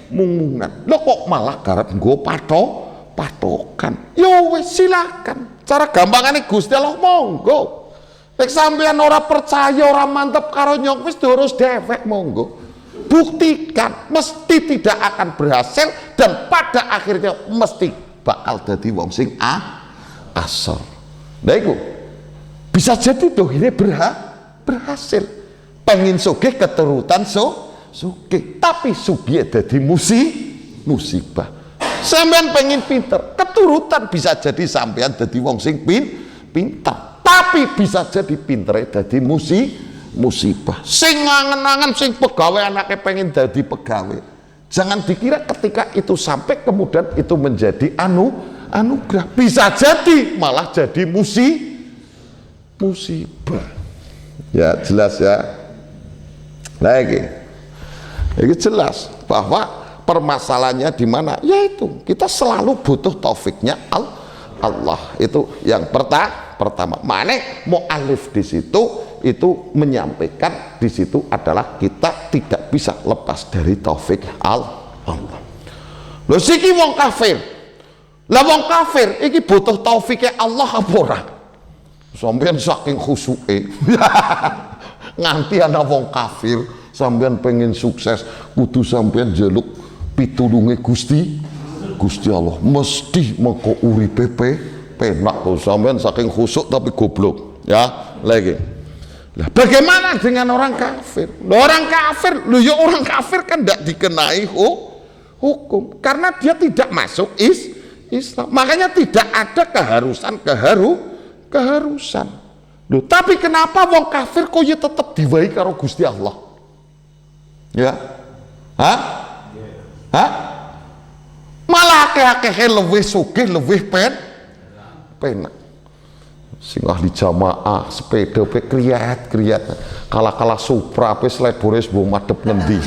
mungunan. Lah kok malah garap nggo patokan. Ya wis silakan. Cara gampangane Gusti Allah monggo. Nek sampean ora percaya, ora mantep karo nyong wis terus dewek monggo. Buktikan mesti tidak akan berhasil dan pada akhirnya mesti bakal dadi wong sing asor. Nah iku bisa jadi tuh ini berhasil. Pengen sugih keturutan sugih, tapi sugih dadi musibah. Sampean pengen pinter, keturutan bisa jadi sampean dadi wong sing pinter, tapi bisa jadi pintere dadi musibah. Sing ngangen-angen sing pegawai anaknya pengen jadi pegawai, jangan dikira ketika itu sampai kemudian itu menjadi anugerah, bisa jadi malah jadi musibah. Ya jelas ya. Lagi ini jelas bahwa permasalahannya di mana, yaitu kita selalu butuh taufiknya Allah. Itu yang pertama. Mana mu'alif di situ itu menyampaikan di situ adalah kita tidak bisa lepas dari taufik Allah. Lho siki wong kafir. Lah wong kafir iki butuh taufiknya Allah apa ora? Sampeyan saking khusyuke nganti ana wong kafir sampeyan pengen sukses kudu sampeyan njaluk pitulunge Gusti Allah, mesti mengko uripe penak. Sampeyan saking khusyuk tapi goblok ya. Lagi lah bagaimana dengan orang kafir? Orang kafir kan tidak dikenai hukum karena dia tidak masuk Islam, makanya tidak ada keharusan. Loh, tapi kenapa wong kafir kok ya tetap diwai karo Gusti Allah? Ya. Hah? Malah akeh-akeh luwih sugih, luwih penak. Sing ahli jamaah, sepeda pe kriyat. Kala-kala Supra pe lebore mbok madhep ngendi.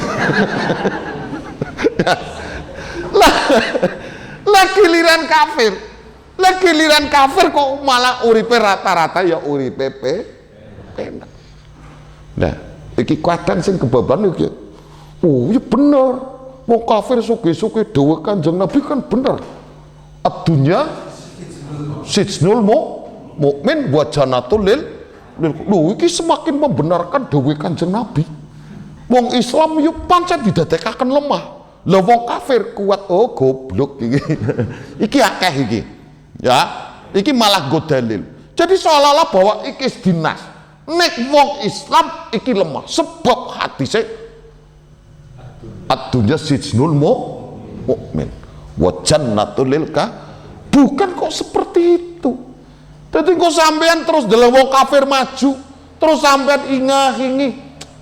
Lah giliran kafir kok malah uripe rata-rata ya uripe penak. Nah, iki kadang sing kebaban iki. Oh, ya bener. Wong kafir sugih-sugih dawuh Kanjeng Nabi kan bener. Ad-dunya sijnul mukmin wa jannatul lil. Lho iki semakin membenarkan dawuh Kanjeng Nabi. Wong Islam yo pancen didadekaken lemah. Lah wong kafir kuat, oh goblok iki. Iki akeh iki. Ya, iki malah go dalil. Jadi seolah-olah bahwa iki dinas. Nek wong Islam iki lemah sebab hadise ad-dunya sijnul mukmin wa jannatul lil bukan kok seperti itu. Jadi kok sampean terus dalam wong kafir maju, terus sampean ingah-ingi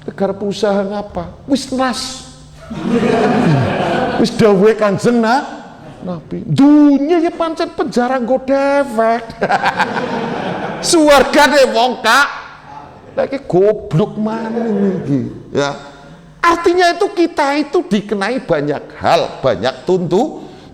negara usaha ngapa? Wis nas. Wis dawuhe Kanjeng Nabi, dunia ya pancen penjara nggo dewek. Suwargane wong lagi goblok maning iki. Ya. Artinya itu kita itu dikenai banyak hal, banyak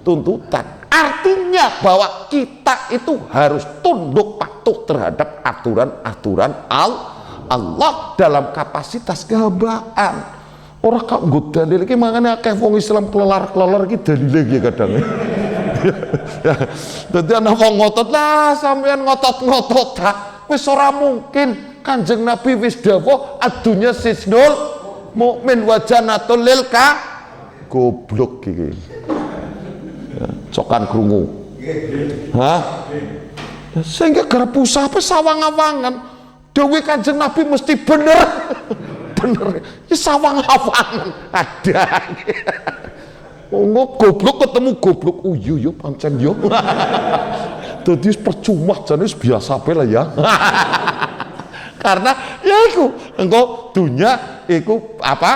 tuntutan. Artinya bahwa kita itu harus tunduk patuh terhadap aturan-aturan Allah dalam kapasitas kehambaan. Orang kok nggo dalil iki mangane akeh wong Islam klelar-klelar iki dalile iki kadang. Dadi ana wong ngotot lah sampean ngotot-ngotot ta. Wis ora mungkin. Kanjeng Nabi wis dawuh ad-dunya sijnul mukmin wa jannatul lil goblok iki. Cokan krungu. Hah? Sehingga garap usaha apa sawang-awangan. Dawuh Kanjeng Nabi mesti bener. Bener. Ya sawang-awangan ada. Oh, goblok ketemu goblok. Oh iya pancen yo. Dadi percuma jane biasa ae lah ya. Karena ya iku engko dunya iku apa?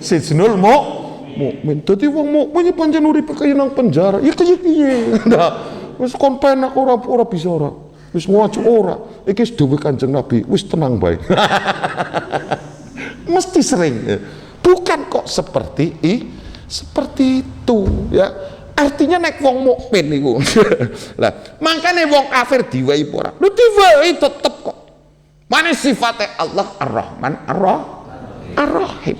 Sijnul mukmin. Dadi wong mukmin pancen uripe kaya nang penjara. Ya kaya piye? Nah, wis kon penak ora bisa ora. Wis ngojo ora. Iki wis dawuh Kanjeng Nabi, wis tenang bae. Mesti sering. Bukan kok seperti itu ya. Artinya nek wong mukmin niku. Lah, makane wong kafir diwai ora. Lu diwai tetep kok. Mane sifate Allah Ar-Rahman Ar-Rahim.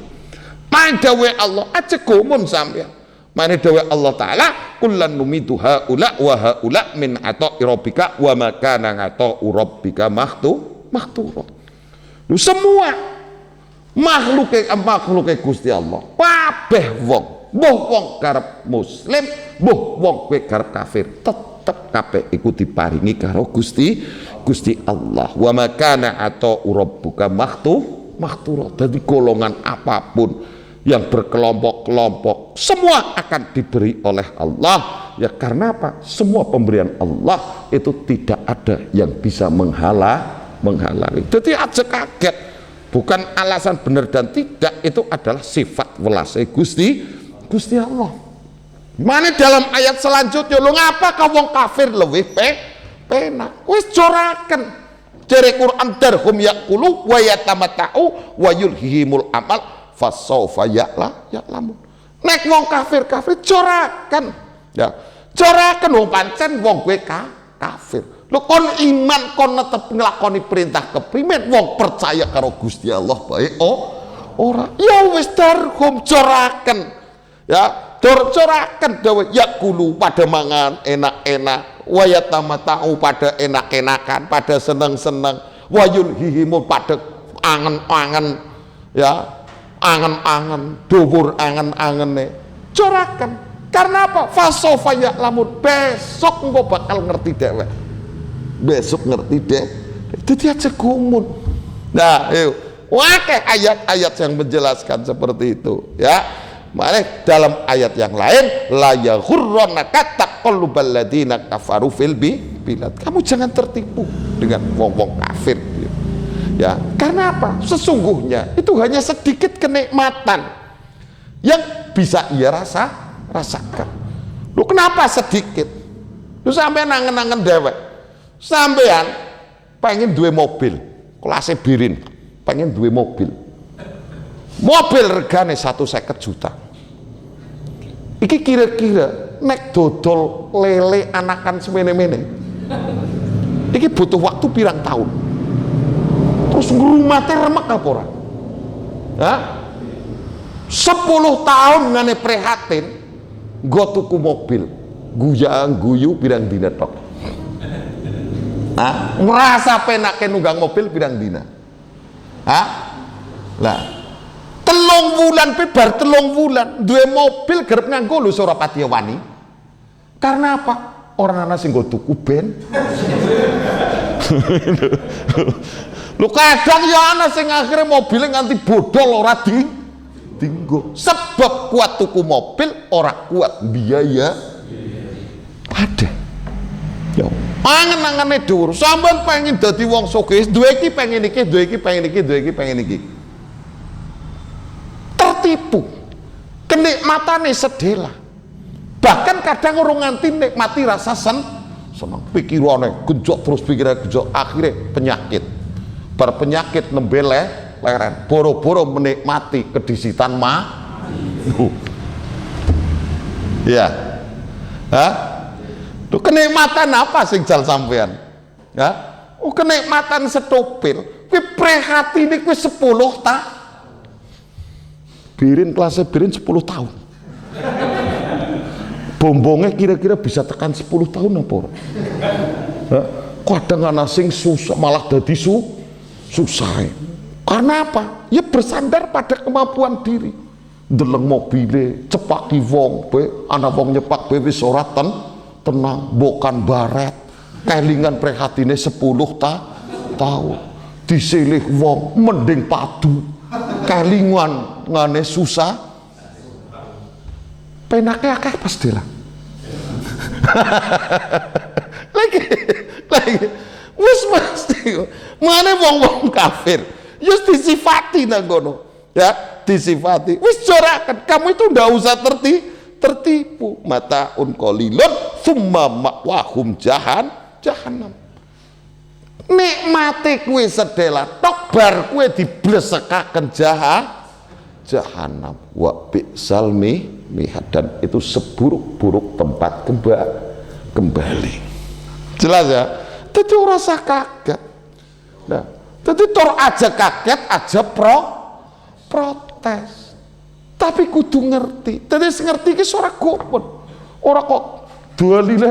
Main dawuh Allah aja gumun sampean. Mane dewe Allah taala kullan numitu haula wa haula min ata'i rabbika wa ma kana ata'u rabbika mahtura. Lu semua makhluke Gusti Allah kabeh wong, mbuh wong karep muslim, mbuh wong kowe karep kafir, tetep kabeh iku diparingi karo Gusti Allah. Wa ma kana ata'u rabbuka mahtura. Jadi golongan apapun yang berkelompok-kelompok semua akan diberi oleh Allah. Ya karena apa? Semua pemberian Allah itu tidak ada yang bisa menghalangi. Jadi aja kaget, bukan alasan benar dan tidak, itu adalah sifat welase Gusti Allah. Mana dalam ayat selanjutnya, lo ngapa kau wong kafir lebih penak? Wis joraken jere Quran darhum yaqulu wa yatamata'u wa yulhihimul amal fasaufa ya'lamun. Nek wong kafir corakan, ya corakan wong pancen wong kowe kafir. Lho kon iman kon tetep nglakoni perintah keprimen, wong percaya karo Gusti Allah bae ora. Ya wis darhum corakan, ya corakan dewe yakulu pada mangan enak-enak, wa yatamata'u pada enak-enakan, pada seneng-seneng, wa yulhihimul pada angen-angen, ya angen-angen, dubur angen-angene corakan. Karena apa? Fasofa ya'lamun, besok engko bakal ngerti dhewe. Besok ngerti deh. Dadi aja gumun. Nah, wakeh ayat-ayat yang menjelaskan seperti itu, ya. Makanya dalam ayat yang lain la yaghurrannaka taqallubal ladzina kafaru fil bilad. Kamu jangan tertipu dengan wong-wong kafir. Ya, karena apa? Sesungguhnya itu hanya sedikit kenikmatan yang bisa ia rasakan. Lu kenapa sedikit? Lu sampean nangen-nangen dewek. Sampean pengen duwe mobil, kelasnya birin, pengen duwe mobil. Mobil regane 150 juta. Iki kira-kira nek dodol lele anakan semene-mene. Iki butuh waktu pirang tahun. Terus ngurumate remek apa ora? Hah? 10 tahun ngane prihatin nggo tuku mobil, guyu pirang dina tok. Hah? Merasa penake nunggang mobil pirang dina. Hah? Lah, 3 wulan bar 3 wulan duwe mobil gerep nganggo lho ora pati wani. Karena apa? Orang ana sing nggo tuku ben. Lu kadang ya ana sing akhirnya mobilnya nganti bodol ora dinggo. Sebab kuat tuku mobil, ora kuat biaya ada. Ya, angen-angene dhuwur. Sampeyan pengen dadi wong sugih, duwe iki pengen iki, duwe iki pengen iki, duwe iki pengen iki. Tertipu. Kenikmatane sedela. Bahkan kadang urung nganti nikmati rasa seneng, pikirane gejok terus pikirane gejok, akhirnya penyakit. Berpenyakit nembe leren, boro-boro menikmati kedisitan ya. Hah? Tuh kenikmatan apa sing jal sampean? Ya? Oh kenikmatan setopil. Kowe prihatine kowe 10 ta. Birin kelasnya birin 10 tahun. Bombongnya kira-kira bisa tekan 10 tahun apa ora? Kadang ana sing susah malah dadi susah. Karena apa? Ya bersandar pada kemampuan diri. Deleng mobile, cepaki wong, ana wong nyepak wis ora tenang, bokan baret, kelingan prihatine 10 tahun. Disilih wong mending padu. Kelingan ngane susah. Penake akeh pasti lah. lagi wis mesti mana wong-wong kafir wis disifati nang kono, ya disifati wis corakan. Kamu itu ndak usah tertipu. Mataun qalilun tsumma ma'wahum jahannam. Nikmate kowe sedela tok bar kowe diblesekaken jahanam. Wa bi'sal mihad, dan itu seburuk-buruk tempat kembali. Jelas ya? Jadi rasa kaget. Nah, jadi tor aja kaget aja protes. Tapi kudu ngerti. Dadi ngerti ki ora gopen. Ora kok dalile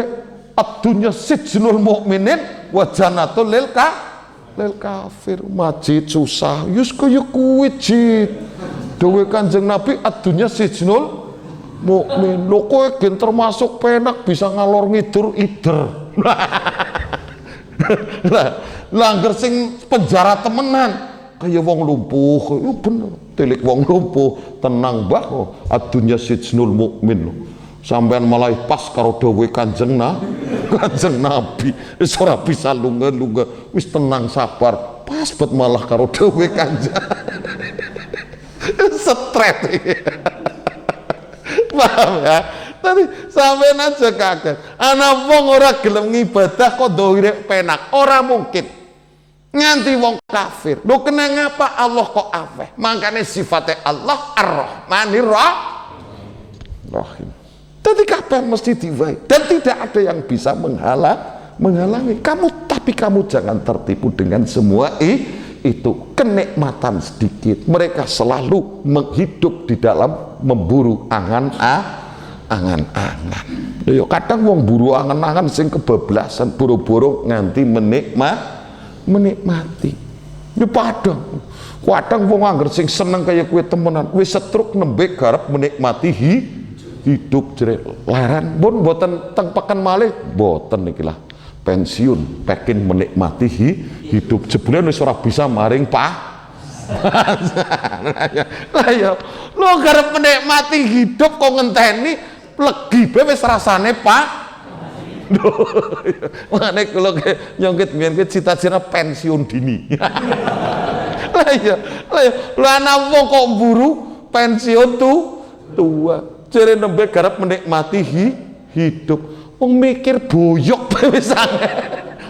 ad-dunya sijnul mukminin wa jannatul lil kafir. Majid susah. Yus kaya kuwi jid. Dewe Kanjeng Nabi ad-dunya sijnul mukmin. Lho kowe gen termasuk penak bisa ngalor ngidur ider. Lah angger sing penjara temenan kaya wong lumpuh, yo bener. Tilik wong lumpuh, tenang Mbah, adunya sijnul mukmin. Sampean malah pas karo dawuh Kanjeng Nabi. Wis ora bisa lunga-lunga, wis tenang sabar. Pas bet malah karo dawuh Kanjeng. Stres. Paham ya? Tadi sampean aja kaget. Ana wong ora gelem ngibadah kok dohire penak, ora mungkin. Nganti wong kafir. Lho kena ngapa Allah kok afeh? Makanya sifatnya Allah Ar-Rahmanir Rahim. Jadi kapan mesti diwai dan tidak ada yang bisa menghalangi kamu, tapi kamu jangan tertipu dengan semua itu kenikmatan sedikit. Mereka selalu menghidup di dalam memburu angan-angan. Yo kadang wong buru angan-angan sing kebablasan buru-buru nganti menikmati. Ya padang wong angger sing seneng kaya kue temenan wis setruk nembe garap menikmati hidup jere laran pun boten teng peken malih boten niki lah pensiun pekin menikmati hidup jebule wis ora bisa maring lah ya lo garap menikmati hidup kok ngenteni legi be wis rasane Makanya kalau nyongkit biar cita-cita pensiun dini. Lah ya, ana wong kok buru pensiun tua. Jare nembe garap menikmati hidup. Wong mikir boyok pisange.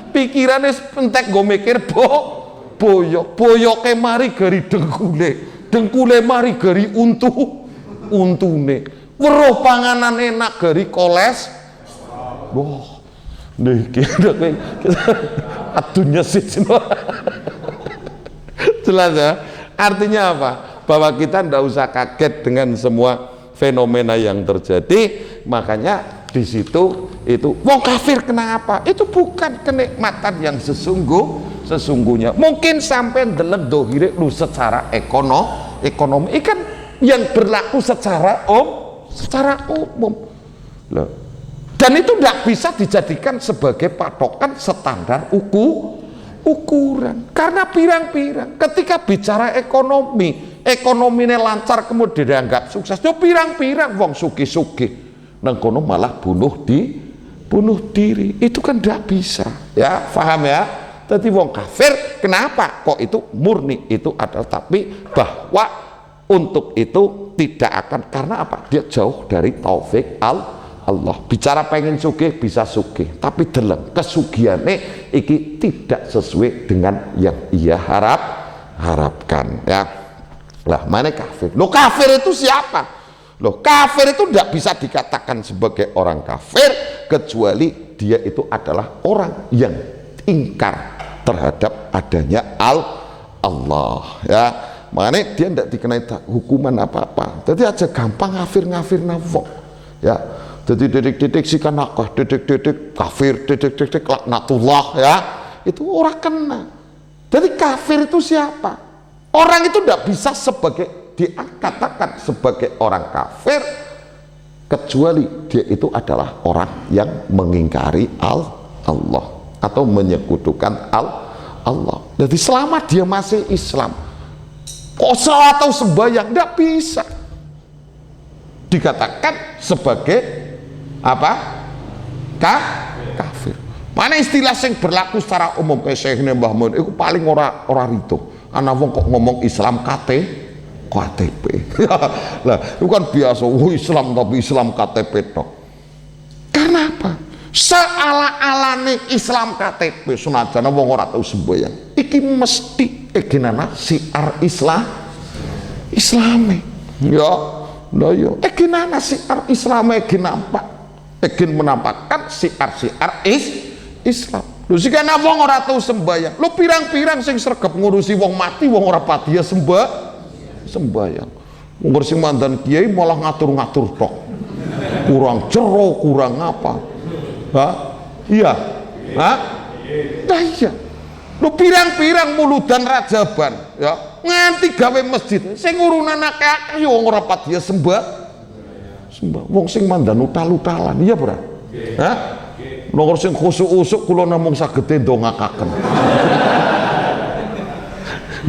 Pikirane entek go mikir boyok. Boyoke mari gari dengkule mari gari untune. Weruh panganan enak gari wah, niki adunya sijnul. Jelas ya? Artinya apa? Bahwa kita tidak usah kaget dengan semua fenomena yang terjadi. Makanya di situ itu wong kafir kenapa? Itu bukan kenikmatan yang sesungguhnya. Mungkin sampai ndeleng dohire lu secara ekonomi ikan yang berlaku secara umum. Loh. Dan itu tidak bisa dijadikan sebagai patokan standar ukuran karena pirang-pirang ketika bicara ekonominya lancar kemudian dianggap sukses yo pirang-pirang wong suki-suki nang kono malah bunuh diri itu kan tidak bisa ya paham ya. Jadi wong kafir kenapa kok itu murni itu adalah tapi bahwa untuk itu tidak akan karena apa dia jauh dari taufik Allah. Bicara pengen sugih bisa sugih, tapi deleng kesugiane iki tidak sesuai dengan yang ia harapkan ya. Lah mana kafir? Lo kafir itu siapa? Lo kafir itu tidak bisa dikatakan sebagai orang kafir kecuali dia itu adalah orang yang ingkar terhadap adanya Allah ya. Makanya dia tidak dikenai hukuman apa-apa. Jadi aja gampang ngafir nafok ya. Jadi dedik si kanakah, dedik kafir, dedik laknatullah ya, itu orang kena. Jadi kafir itu siapa? Orang itu tidak bisa dikatakan sebagai orang kafir kecuali dia itu adalah orang yang mengingkari Allah atau menyekutukan Allah. Jadi selama dia masih Islam, kok salat atau sembahyang tidak bisa dikatakan sebagai apa? Kafir. Mana istilah yang berlaku secara umum kayak Syekh Mbah Mun itu paling ora rido. Ana wong kok ngomong Islam KTP. Lah, itu kan biasa, Islam tapi Islam KTP tok. Karena apa? Seala-alane Islam KTP senajan wong ora tau semboyan. Iki mesti eginana siar Islami. Ya, lha yo eginana siar Islami nampak. Ingin menampakkan siar Islam. Lu sih kan wong ora tau sembahyang. Lu pirang-pirang sing sregep ngurusi wong mati, wong ora pati ya sembahyang. Wong sing mandan kiai malah ngatur-ngatur tok. Kurang jero, kurang apa. Hah? Iya. Hah? Nah iya. Lu pirang-pirang muludan rajaban ya nganti gawe masjid sing urunan akeh yo ora pati sembah wong sing mandan utal-utalan iya ora hah nomor sing khusuk-usuk kula namung saged ndongakaken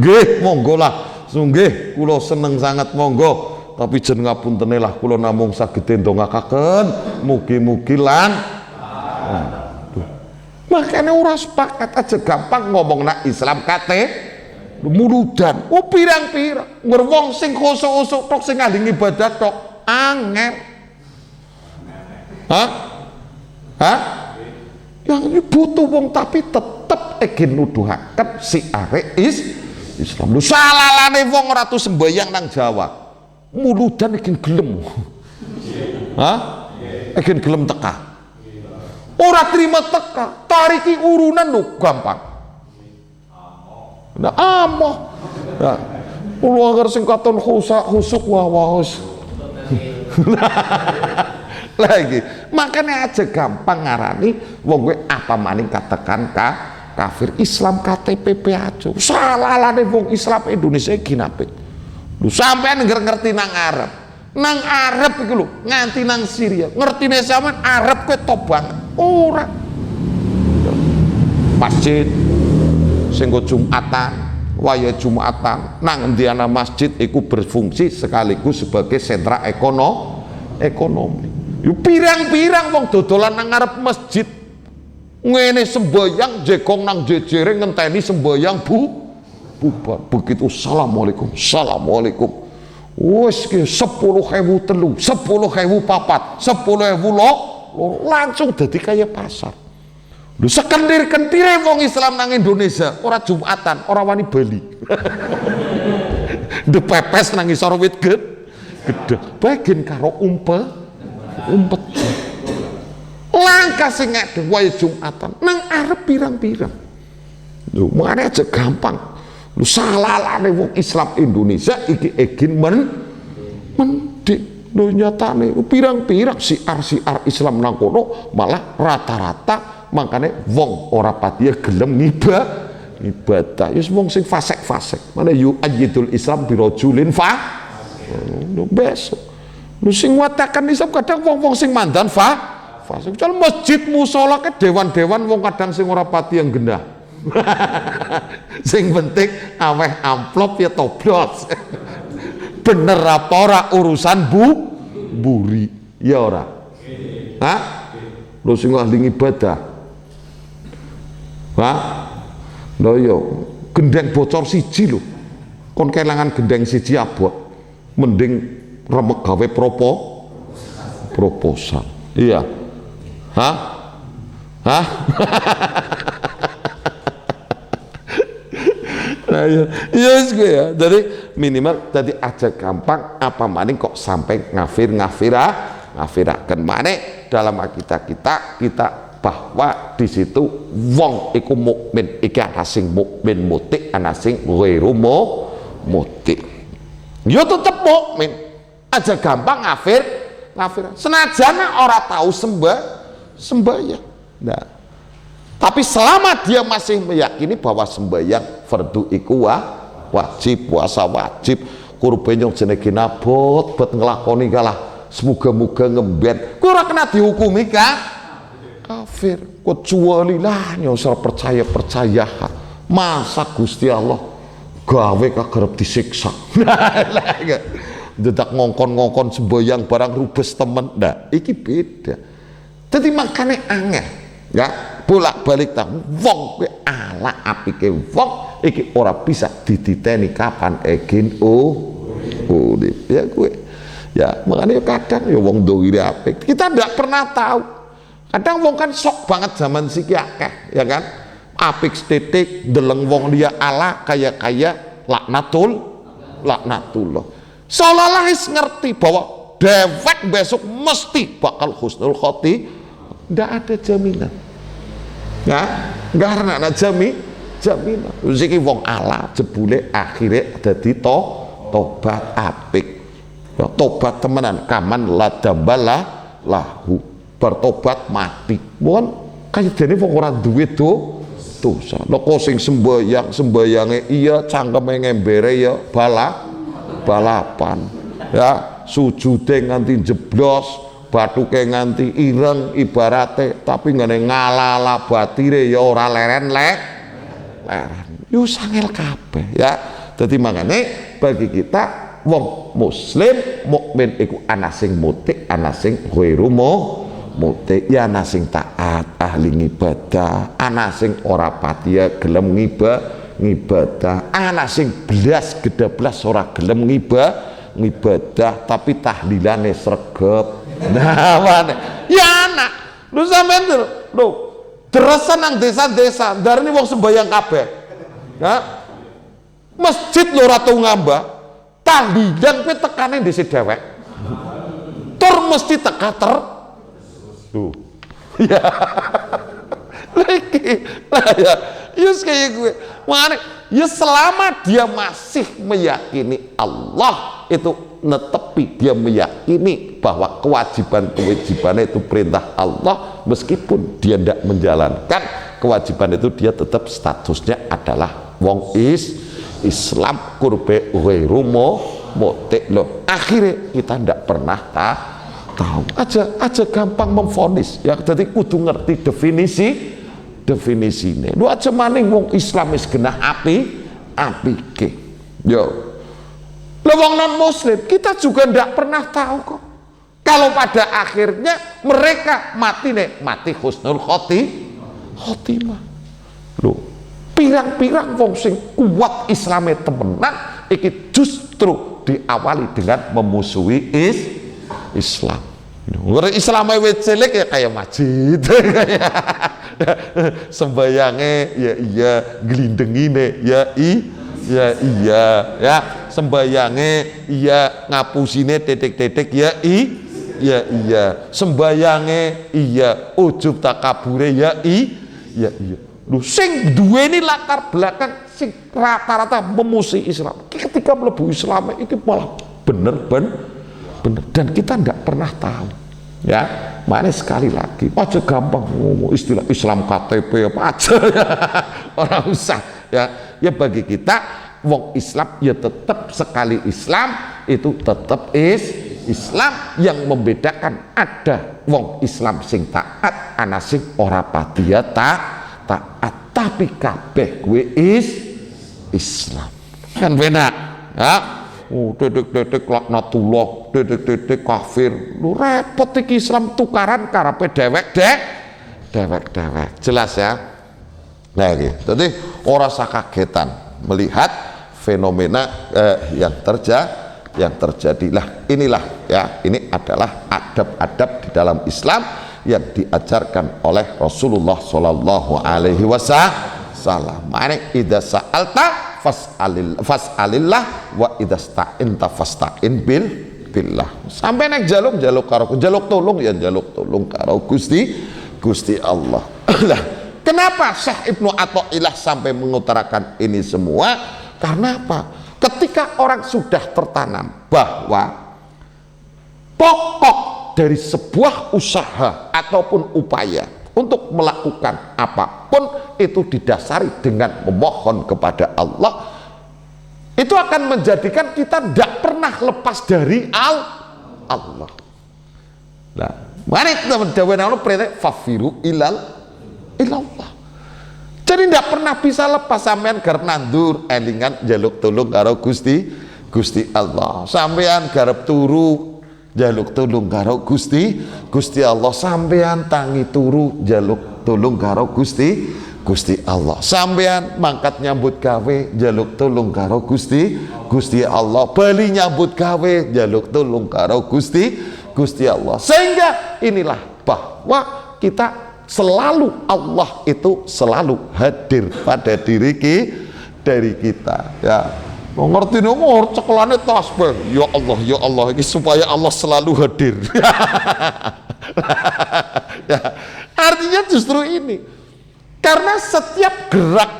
nggih monggo lah sugih kula seneng sangat monggo tapi jen ngapuntene lah kula namung saged ndongakaken mugi-mugi lan makanya ora sepakat aja gampang ngomong nak Islam kate muludan pirang-pirang wong sing khusuk-usuk tok sing ahli ibadah tok angel hah yang butuh wong tapi tetep ingin nuduhaken si arek Islam lu salalane wong ora tuh sembayang nang Jawa muludan ingin gelem ingin gelem teka ora terima teka tariki urunan lu gampang nah amoh nah lu agar sing katon khusuk wawas lagi makanya aja gampang ngarani wong gue apa maning katakan kafir Islam KTP aja salalane wong Islam Indonesia iki nape lu sampean ngerti nang Arab iki lho nganti nang Syria ngertine sampean Arab kowe top banget ora masjid sing Jumatan waya Jumatan nang endi ana masjid iku berfungsi sekaligus sebagai sentra ekonomi yo pirang-pirang wong dodolan nang ngarep masjid ngene semboyang jekong nang jejere ngenteni semboyang bubar begitu assalamualaikum wis ki 10.000 telu 10.000 papat 10.000 langsung jadi kayak pasar lu sekentir-kentire wong Islam nang Indonesia ora Jumatan ora wani Bali depepes nang isor wit gede bagian karo umpet langkah sing ngade wae Jumatan nang arep pirang-pirang lu mane aja gampang lu salalane wong Islam Indonesia iki egin mendik lho nyatane pirang-pirang siar Islam nang kono malah rata-rata makanya wong ora pati gelem ibadah ya wong sing fasik mana yu ajidul Islam birojulin lho besok lho sing watakan Islam kadang wong sing mandan fasik cal masjid musala ke dewan-dewan wong kadang sing ora pati yang genah sing penting aweh amplop ya toblos bener apa ora urusan buri ya ora hah lho sing ahli ibadah hah lho yo gendeng bocor siji lho kon kelangan gendeng siji abot mending remek gawe proposal iya hah nah iya ya jadi minimal tadi aja gampang apa maning kok sampai ngafiraken maning dalam akidah kita bahwa di situ wong iku mukmin iki ana sing mukmin mutik ana sing ghairu mutik yo tetep mukmin aja gampang ngafir senajan ora tahu sembahyang nah tapi selama dia masih meyakini bahwa sembahyang fardu iku wajib puasa wajib kurban yang jenenge nabot bet nglakoni kalah semoga-moga ngemben kowe ora kena dihukumi kafir kecuali lah nyosor percaya masa Gusti Allah gawe kagarep disiksa dedak ngongkon semboyang barang rubes temen nah iki beda jadi makanya angel ya bolak-balik tak wong kowe ala apike wong iki ora bisa dititeni kapan egin urip ya kowe ya makanya kadang ya wong dohire apik kita ndak pernah tahu kadang wong kan sok banget zaman siki akeh ya kan apik titik deleng wong dia ala kaya laknatullah seolah-olah ngerti bahwa dewek besok mesti bakal husnul khotimah ndak ada jaminan ya karena ada jaminan iki wong ala jebule akhirnya dadi tobat apik Ya, tobat temenan kaman la dambala lahu, bertobat mati. Mohon kaya dene wong ora duwe dosa. Nek sing sembayange iya, cangkeme ngembere ya balapan. Ya, sujude nganti jeblos, batuke nganti ireng ibarate, tapi ngene ngalala batire ya ora leren. Yo sangel kabeh ya. Dadi mangane bagi kita wong muslim mukmin iku ana sing mutik, ana sing ghairu mutik, ya ana sing taat ahli ngibadah, ana sing ora patiya gelem ngibadah, ana sing blas gedablas ora gelem ngibadah tapi tahlilane sregep. Nah, mana? Ya anak, lu sampean lho, dresan nang desa-desa, darane wong sembayang kabeh. Ya. Masjid lho ora tau ngambah, tahlilan kowe tekane dhisik dhewek. Tur mesti teka tuh. Ya. Lagi. Lah ya, yus kayak gue. Makanya, ya selama dia masih meyakini Allah itu netepi, dia meyakini bahwa kewajiban-kewajibannya itu perintah Allah, meskipun dia tidak menjalankan kewajiban itu, dia tetap statusnya adalah wong Islam kurbe ghairu mutik loh. Akhirnya kita tidak pernah tahu aja gampang memvonis ya. Jadi kudu ngerti definisine. Lu aja maning wong Islam wis genah apike. Yo. Lah wong non muslim kita juga ndak pernah tahu kok. Kalau pada akhirnya mereka mati husnul khotimah. Loh, pirang-pirang wong sing kuat Islame temenan iki justru diawali dengan memusuhi Islam. Orang Islam wis cilik ya kayak masjid, sembayange ya iya, glindengine ya iya, ya sembayange iya, ngapusine titik-titik ya iya, sembayange iya, ujub takabure ya iya. Lu sing duweni latar belakang sing rata-rata memusuhi Islam, ketika mlebu Islam itu malah bener dan kita tidak pernah tahu ya. Makanya sekali lagi aja gampang ngomong istilah Islam KTP apa aja ya. Orang usah ya bagi kita wong Islam ya tetap sekali Islam itu tetap Islam. Yang membedakan ada wong Islam sing taat, ana sing ora patiya taat, tapi kabeh kuwi Islam kan benak ya. Dedek laknatullah, dedek kafir. Lu repot iki Islam tukaran karepe dewek. Jelas ya. Nah iki. Dadi ora usah kagetan melihat fenomena yang terjadi. Lah inilah ya, ini adalah adab-adab di dalam Islam yang diajarkan oleh Rasulullah sallallahu alaihi wasallam. Mane idza sa'alta fas'alillah wa idasta'inta fasta'in billah. Sampai nek jaluk tolong karo Gusti Allah. Lah, kenapa Syekh Ibnu Athaillah sampai mengutarakan ini semua? Karena apa? Ketika orang sudah tertanam bahwa pokok dari sebuah usaha ataupun upaya untuk melakukan apapun itu didasari dengan memohon kepada Allah, itu akan menjadikan kita tidak pernah lepas dari Allah. Nah, mari kita mendawan perintah fafiru ilallah. Jadi tidak pernah bisa lepas sampean garap nandur elingan jaluk tolong karo Gusti Allah. Sampean garap turu jaluk tolong karo Gusti Allah. Sampean tangi turu jaluk tolong karo Gusti Allah. Sampean mangkat nyambut gawe jaluk tolong karo Gusti Allah. Bali nyambut gawe jaluk tolong karo Gusti Allah. Sehingga inilah bahwa kita selalu, Allah itu selalu hadir pada dari kita ya. Ngerti nomor cekelane tasbih ya Allah ini supaya Allah selalu hadir. Ya, artinya justru ini, karena setiap gerak,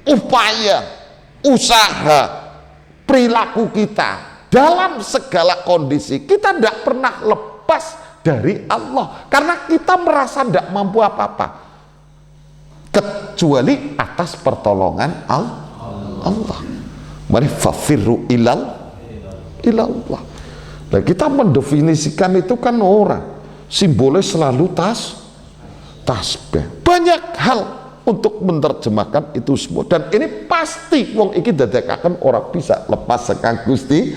upaya, usaha, perilaku kita dalam segala kondisi kita tidak pernah lepas dari Allah, karena kita merasa tidak mampu apa-apa kecuali atas pertolongan Allah. Mari fafirru ilallah. Nah, kita mendefinisikan itu kan orang simbolnya selalu tasbih. Banyak hal untuk menerjemahkan itu semua, dan ini pasti wong iki dadekaken orang bisa lepas sekang Gusti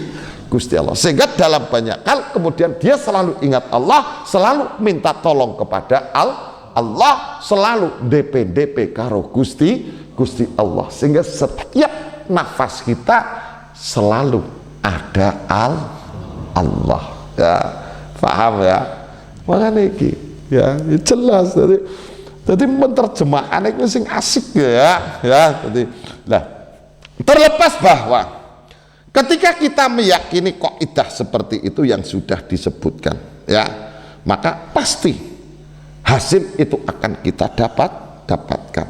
Allah, sehingga dalam banyak hal kemudian dia selalu ingat Allah, selalu minta tolong kepada Allah, selalu DP karo Gusti Allah, sehingga setiap nafas kita selalu ada Allah, ya, paham ya? Makanya iki ya jelas jadi menerjemahkan itu sing asik ya. Jadi nah, terlepas bahwa ketika kita meyakini kaidah seperti itu yang sudah disebutkan ya, maka pasti hasil itu akan kita dapatkan.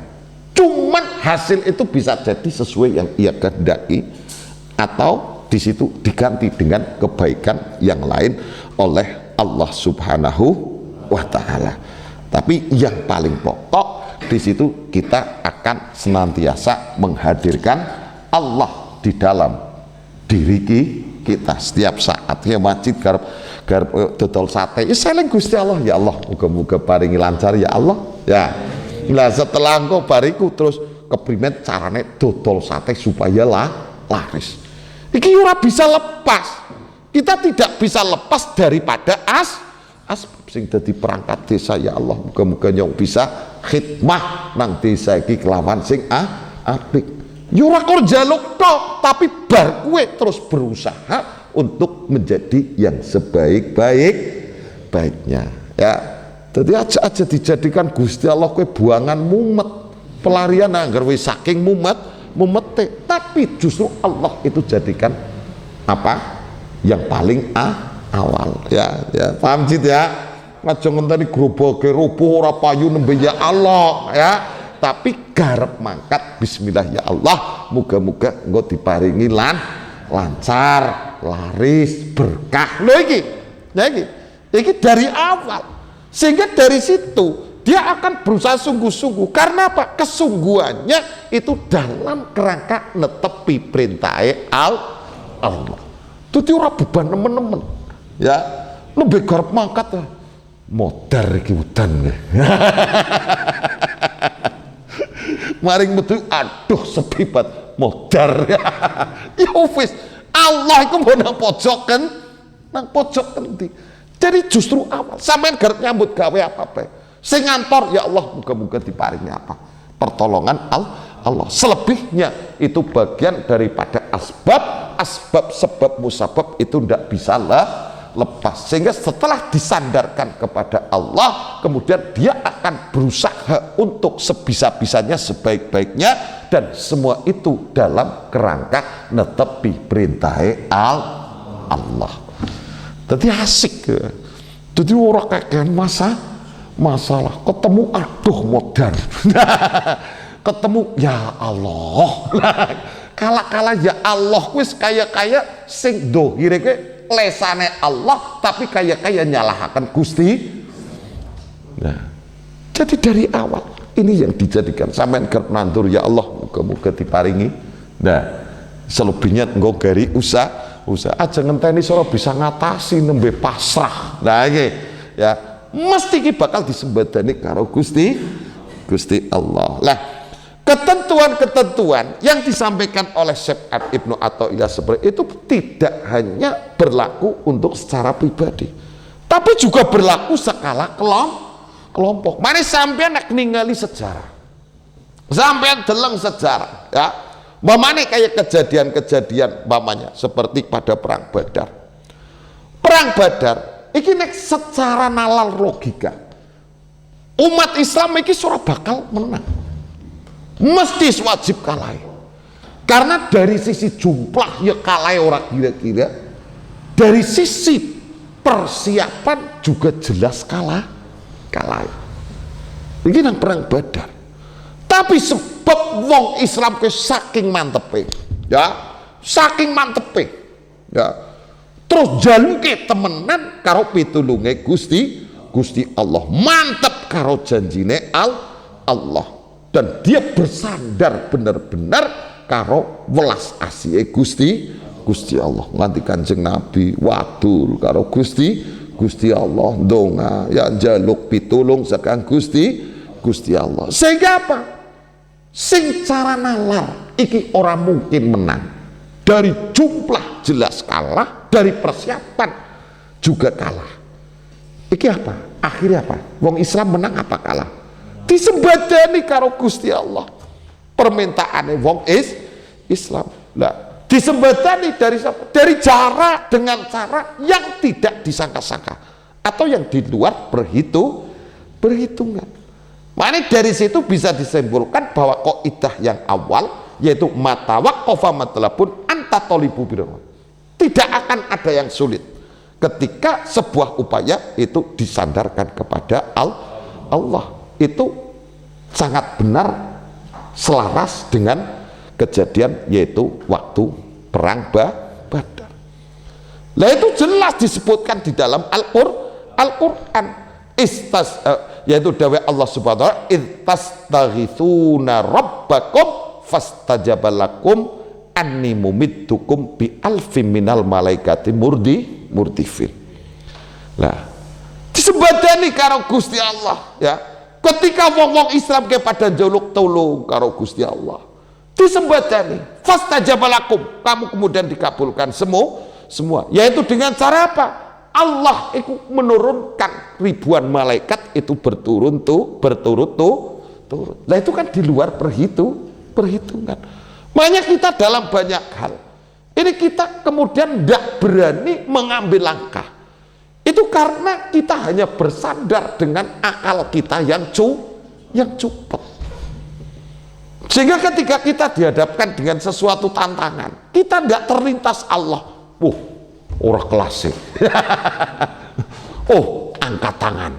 Cuman hasil itu bisa jadi sesuai yang ia kehendaki, atau di situ diganti dengan kebaikan yang lain oleh Allah Subhanahu wa Ta'ala. Tapi yang paling pokok di situ kita akan senantiasa menghadirkan Allah di dalam diri kita setiap saat. Ya masjid garap dodol sate, ya saling Gusti Allah, ya Allah muga-muga paringi lancar ya Allah ya. Nah setelah engkau bariku terus keprimen carane dodol sate supaya laris. Iki ora bisa lepas, kita tidak bisa lepas daripada asbab sing dadi perangkat desa ya Allah, muga-muga nyong bisa khidmah nang desa iki kelawan sing apik. Ya ora kok njaluk tok, tapi bar kowe terus berusaha untuk menjadi yang sebaik-baiknya ya. Jadi aja dijadikan Gusti Allah kowe buangan mumet, pelarian anggar wis saking mumete, tapi justru Allah itu jadikan apa? Yang paling awal ya paham Cid ya. Aja ngenteni groboge rupuh ora payu nembe ya Allah ya, tapi garep mangkat bismillah ya Allah, muga-muga engko diparingi lancar, laris, berkah. Lho iki dari awal, sehingga dari situ dia akan berusaha sungguh-sungguh. Karena apa? Kesungguhannya itu dalam kerangka netepi perintah Allah. Itu ora beban nemen-nemen ya, lebih garap mangkat ya. Modar iki udan ya. Maring metu aduh sepi banget modar ya. Ya wis Allah iku mau nang pojok endi. Jadi justru awal sampean garap nyambut gawe apa-apa sing ngantor ya Allah muga-muga diparingi apa? Pertolongan Allah. Selebihnya itu bagian daripada asbab sebab musabab itu ndak bisa lepas, sehingga setelah disandarkan kepada Allah kemudian dia akan berusaha untuk sebisa-bisanya, sebaik-baiknya, dan semua itu dalam kerangka netepi perintah Allah. Jadi asik ya. Jadi orang kakean masalah ketemu aduh modar ketemu ya Allah kala-kala ya Allah wis kaya-kaya sing dohire ke lesane Allah, tapi kaya-kaya nyalahaken Gusti. Nah, jadi dari awal ini yang dijadikan sampean kerep nandur ya Allah muga-muga diparingi. Nah, selebihnya engko gari usaha aja ngenteni sira bisa ngatasi nembe pasrah. Nah iki ya mesti ki bakal disembadani karo Gusti Allah. Lah, ketentuan-ketentuan yang disampaikan oleh Syekh Ibnu Athaillah seperti itu tidak hanya berlaku untuk secara pribadi, tapi juga berlaku skala kelompok. Mari sampean nek ningali sejarah, sampean deleng sejarah ya, mamane kayak kejadian-kejadian mamanya seperti pada perang Badar iki nek secara nalar logika umat Islam iki ora bakal menang, mesti wajib kalah, karena dari sisi jumlah ya kalah orang kira-kira, dari sisi persiapan juga jelas kalah. Ini nang perang Badar, tapi sebab wong Islam ke saking mantepe ya, terus jaluke temenan karo pitulunge Gusti Allah, mantep karo janjine Allah, dan dia bersandar bener-bener karo welas asih Gusti Allah. Nganti Kanjeng Nabi wadul karo Gusti Allah, ndonga ya njaluk pitulung saking Gusti Allah. Sehingga apa? Sing cara nalar iki ora mungkin menang. Dari jumlah jelas kalah, dari persiapan juga kalah. Iki apa? Akhirnya apa? Wong Islam menang apa kalah? Disembadani karo Gusti Allah. Permintaane wong Islam. Lah, disembadani dari cara dengan cara yang tidak disangka-sangka atau yang di luar perhitungan. Makanya dari situ bisa disimpulkan bahwa kaidah yang awal yaitu mata waqafa matlabun anta tolibu birrahman. Tidak akan ada yang sulit ketika sebuah upaya itu disandarkan kepada Allah. Itu sangat benar selaras dengan kejadian yaitu waktu perang Badar. Nah itu jelas disebutkan di dalam Al-Qur'an. Yaitu dawai Allah subhanahu wa ta'ala, istastaghitsuna rabbakum fastajabalakum anni mumiddukum bi alfim minal malaikati murdifin. Nah, disembadani karo Gusti Allah ya. Ketika wong-wong Islam kepada njaluk tolong karo Gusti Allah, disembadani fastajabalakum, kamu kemudian dikabulkan semua, yaitu dengan cara apa? Allah itu menurunkan ribuan malaikat itu berturut-turut. Nah itu kan di luar perhitungan. Makanya kita dalam banyak hal ini kita kemudian tidak berani mengambil langkah. Itu karena kita hanya bersandar dengan akal kita yang cukup. Sehingga ketika kita dihadapkan dengan sesuatu tantangan, kita tidak terlintas Allah. Orang klasik. Angkat tangan.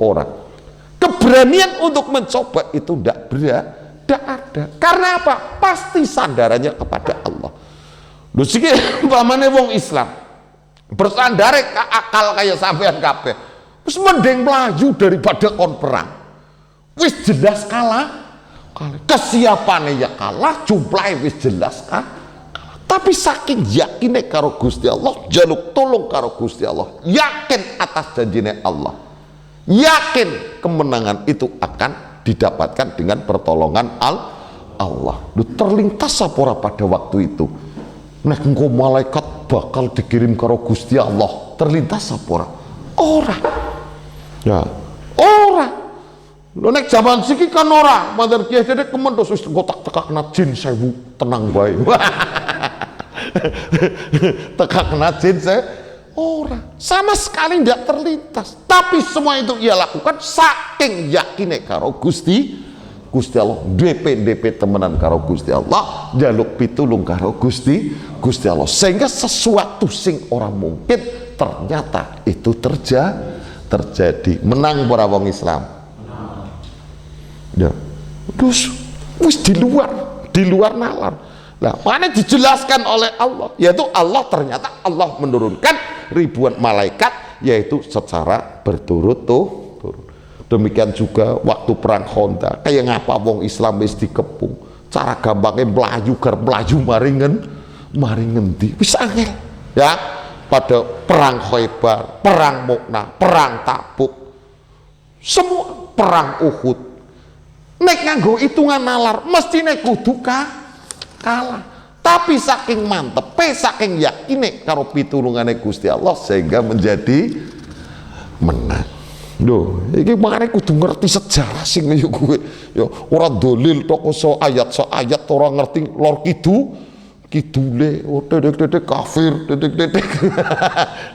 Orang. Keberanian untuk mencoba itu tidak ada. Karena apa? Pasti sandarannya kepada Allah. Lho siki umpamane wong Islam bersandar ke akal kayak sampean kabeh. Wis mending melayu daripada kon perang. Wis jelas kalah. Kesiapannya ya kalah, jumlahnya wis jelas tapi saking yakinnya karo Gusti Allah, jaluk tolong karo Gusti Allah, yakin atas janjinya Allah, yakin kemenangan itu akan didapatkan dengan pertolongan Allah. Lu terlintas sapora pada waktu itu nek engko malaikat bakal dikirim karo Gusti Allah, terlintas sapora? Ora lu nek zaman siki kan ora mandar kiai dedek kementos wis kotak tekak kena jin 1000 tenang bae. Tekak kena jin ora sama sekali tidak terlintas, tapi semua itu ia lakukan saking yakinnya karo Gusti Allah, DP temenan karo Gusti Allah, jaluk pitulung karo Gusti Allah, sehingga sesuatu sing orang mungkin ternyata itu terjadi. Menang para wong Islam ya, terus wis di luar nalar. Nah, mana dijelaskan oleh Allah, yaitu Allah ternyata Allah menurunkan ribuan malaikat yaitu secara berturut-turut. Demikian juga waktu perang Khandaq, kayak ngapa wong Islam wis dikepung, cara gampangnya melaju maringen di wis angel ya. Pada perang Khaybar, perang Muknah, perang Tabuk, semua perang Uhud, nek nganggo hitungan nalar mestine kudu kalah, tapi saking mantep, saking yakine karo pitulungane Gusti Allah sehingga menjadi menang. Loh, iki makane kudu ngerti sejarah sing yo kowe. Ya ora dolil tok so ayat ora ngerti lor kidule, dedek kafir, dedek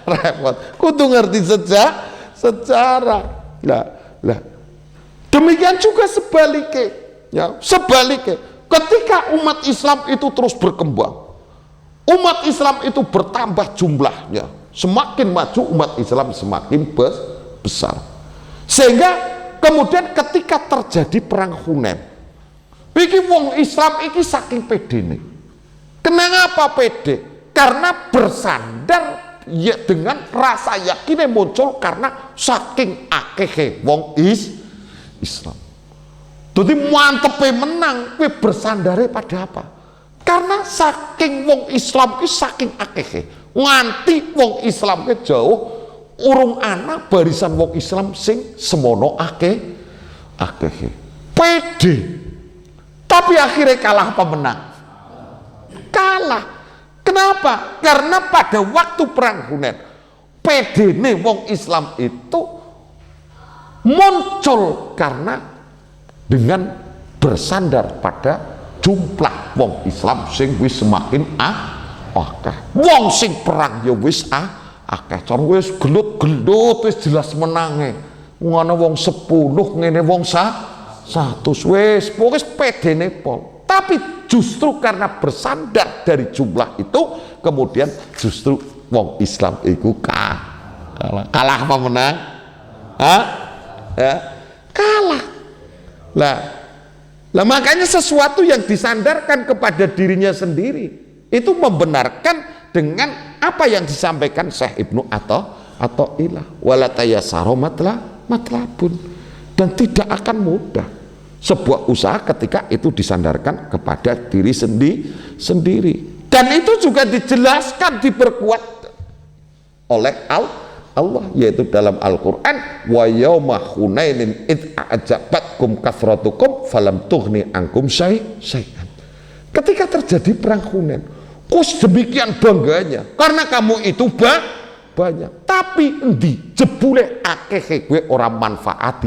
repot. Kudu ngerti sejarah. Lah. Demikian juga sebaliknya, ketika umat Islam itu terus berkembang, umat Islam itu bertambah jumlahnya, semakin maju umat Islam semakin besar, sehingga kemudian ketika terjadi perang Hunain, iki wong Islam iki saking pede nih. Kenapa pede? Karena bersandar ya dengan rasa yakinnya muncul karena saking akehe wong Islam. Jadi mantepe menang, kowe bersandare pada apa? Karena saking wong Islam ki saking akehe, nganti wong Islam ki jauh urung ana barisan wong Islam sing semono akehe. Pede. Tapi akhirnya kalah apa menang? Kalah. Kenapa? Karena pada waktu perang Hunain, pedene wong Islam itu muncul karena dengan bersandar pada jumlah wong Islam sing wis semakin akeh. Wong sing perang ya wis akeh. Cara wis gelut-gelut wis jelas menange. Ngono wong 10 ngene wong 100 wis pedene pol. Tapi justru karena bersandar dari jumlah itu, kemudian justru wong Islam itu kalah apa menang? Ya, kalah. Lah makanya sesuatu yang disandarkan kepada dirinya sendiri itu membenarkan dengan apa yang disampaikan Syekh Ibnu Athaillah, wala tayassara matlabun, dan tidak akan mudah sebuah usaha ketika itu disandarkan kepada diri sendiri. Dan itu juga dijelaskan, diperkuat oleh Allah, yaitu dalam Al-Quran, wa yauma hunainin id a'jabatkum kathratukum falam tughni ankum syai'an. Ketika terjadi perang Hunain, kus demikian bangganya karena kamu itu banyak, tapi endi jebule akehe kowe ora manfaat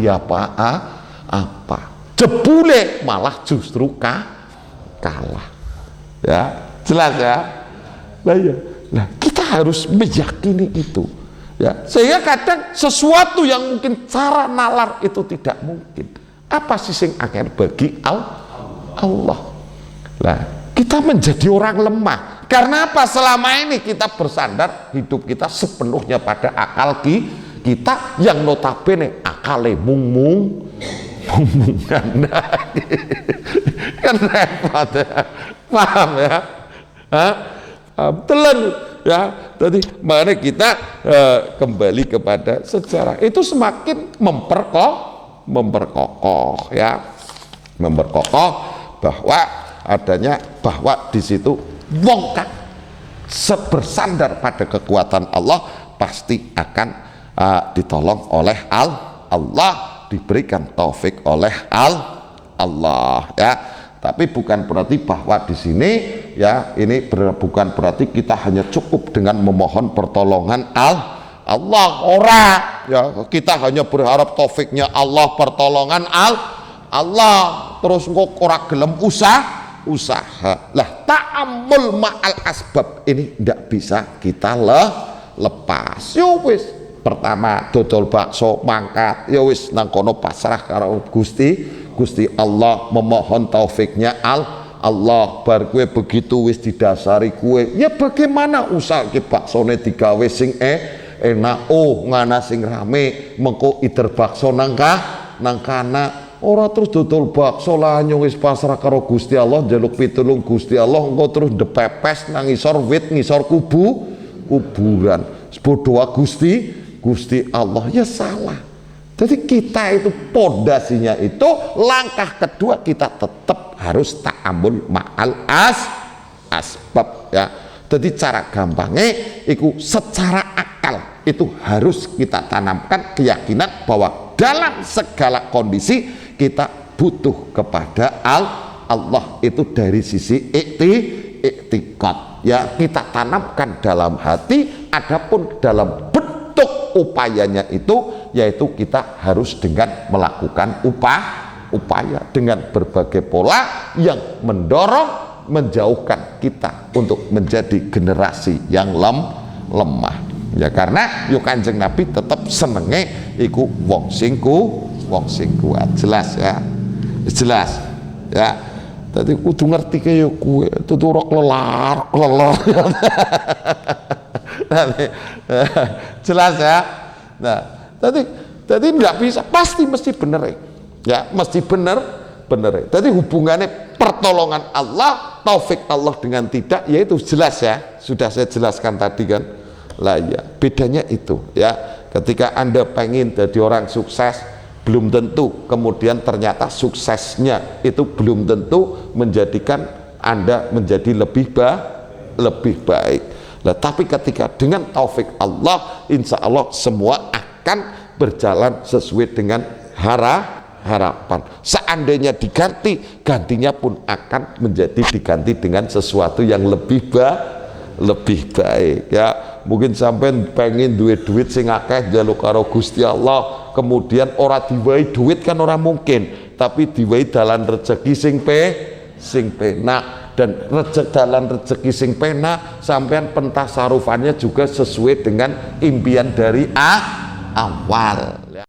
apa. Jebule malah justru kalah. Ya, jelas ya. Nah, kita harus meyakini itu. Ya, sehingga kadang sesuatu yang mungkin cara nalar itu tidak mungkin. Apa sih sing akhir bagi Allah? Nah, kita menjadi orang lemah. Karena apa? Selama ini kita bersandar hidup kita sepenuhnya pada akal kita yang notabene akale mung kan repot ya. Paham ya? Telan ya. Jadi makanya kita kembali kepada sejarah itu semakin memperkokoh ya, memperkokoh bahwa di situ wong kang bersandar pada kekuatan Allah pasti akan ditolong oleh Allah, diberikan taufik oleh Allah ya. Tapi bukan berarti bahwa di sini ya ini bukan berarti kita hanya cukup dengan memohon pertolongan Allah, ora ya, kita hanya berharap taufiknya Allah, pertolongan Allah, terus kok ora gelem usaha lah. Ta'ammul ma'al asbab ini tidak bisa kita lepas. Yo wis, pertama dodol bakso mangkat ya wis nang kono pasrah karo Gusti Allah, memohon taufiknya Allah. Bar kue begitu wis didasari kue ya bagaimana usaha ke baksone digawe sing enak, ngana sing rame mengko iter bakso nang kana ora terus dodol bakso lah wis pasrah karo Gusti Allah, njaluk pitulung Gusti Allah engko terus depepes nang ngisor wit ngisor kuburan bodoh Gusti Allah, ya salah. Jadi kita itu pondasinya itu langkah kedua kita tetap harus ta'amul ma'al asbab ya. Jadi cara gampangnya itu secara akal itu harus kita tanamkan keyakinan bahwa dalam segala kondisi kita butuh kepada Allah itu dari sisi iktikad ya, kita tanamkan dalam hati. Adapun dalam bentuk upayanya itu yaitu kita harus dengan melakukan upaya dengan berbagai pola yang mendorong menjauhkan kita untuk menjadi generasi yang lemah ya. Karena yuk Kanjeng Nabi tetap senenge iku wong sing kuat. Jelas ya, jelas ya. Tadi kudu ngerti kaya kue tuturok lelar jelas ya. Nah, tadi nggak bisa, pasti mesti bener ya, mesti bener. Tadi hubungannya pertolongan Allah taufik Allah dengan tidak, yaitu jelas ya, sudah saya jelaskan tadi kan. Lah ya, bedanya itu ya. Ketika Anda pengen jadi orang sukses, belum tentu kemudian ternyata suksesnya itu belum tentu menjadikan Anda menjadi lebih baik. Nah, tapi ketika dengan taufik Allah, insya Allah semua akan berjalan sesuai dengan harapan. Seandainya diganti, gantinya pun akan menjadi diganti dengan sesuatu yang lebih baik ya. Mungkin sampai pengen duit sing akeh njaluk karo Gusti Allah, kemudian ora diwai duit kan ora mungkin, tapi diwai dalan rezeki sing penak, dan dalan rezeki sing penak sampean pentasarufannya juga sesuai dengan impian dari awal.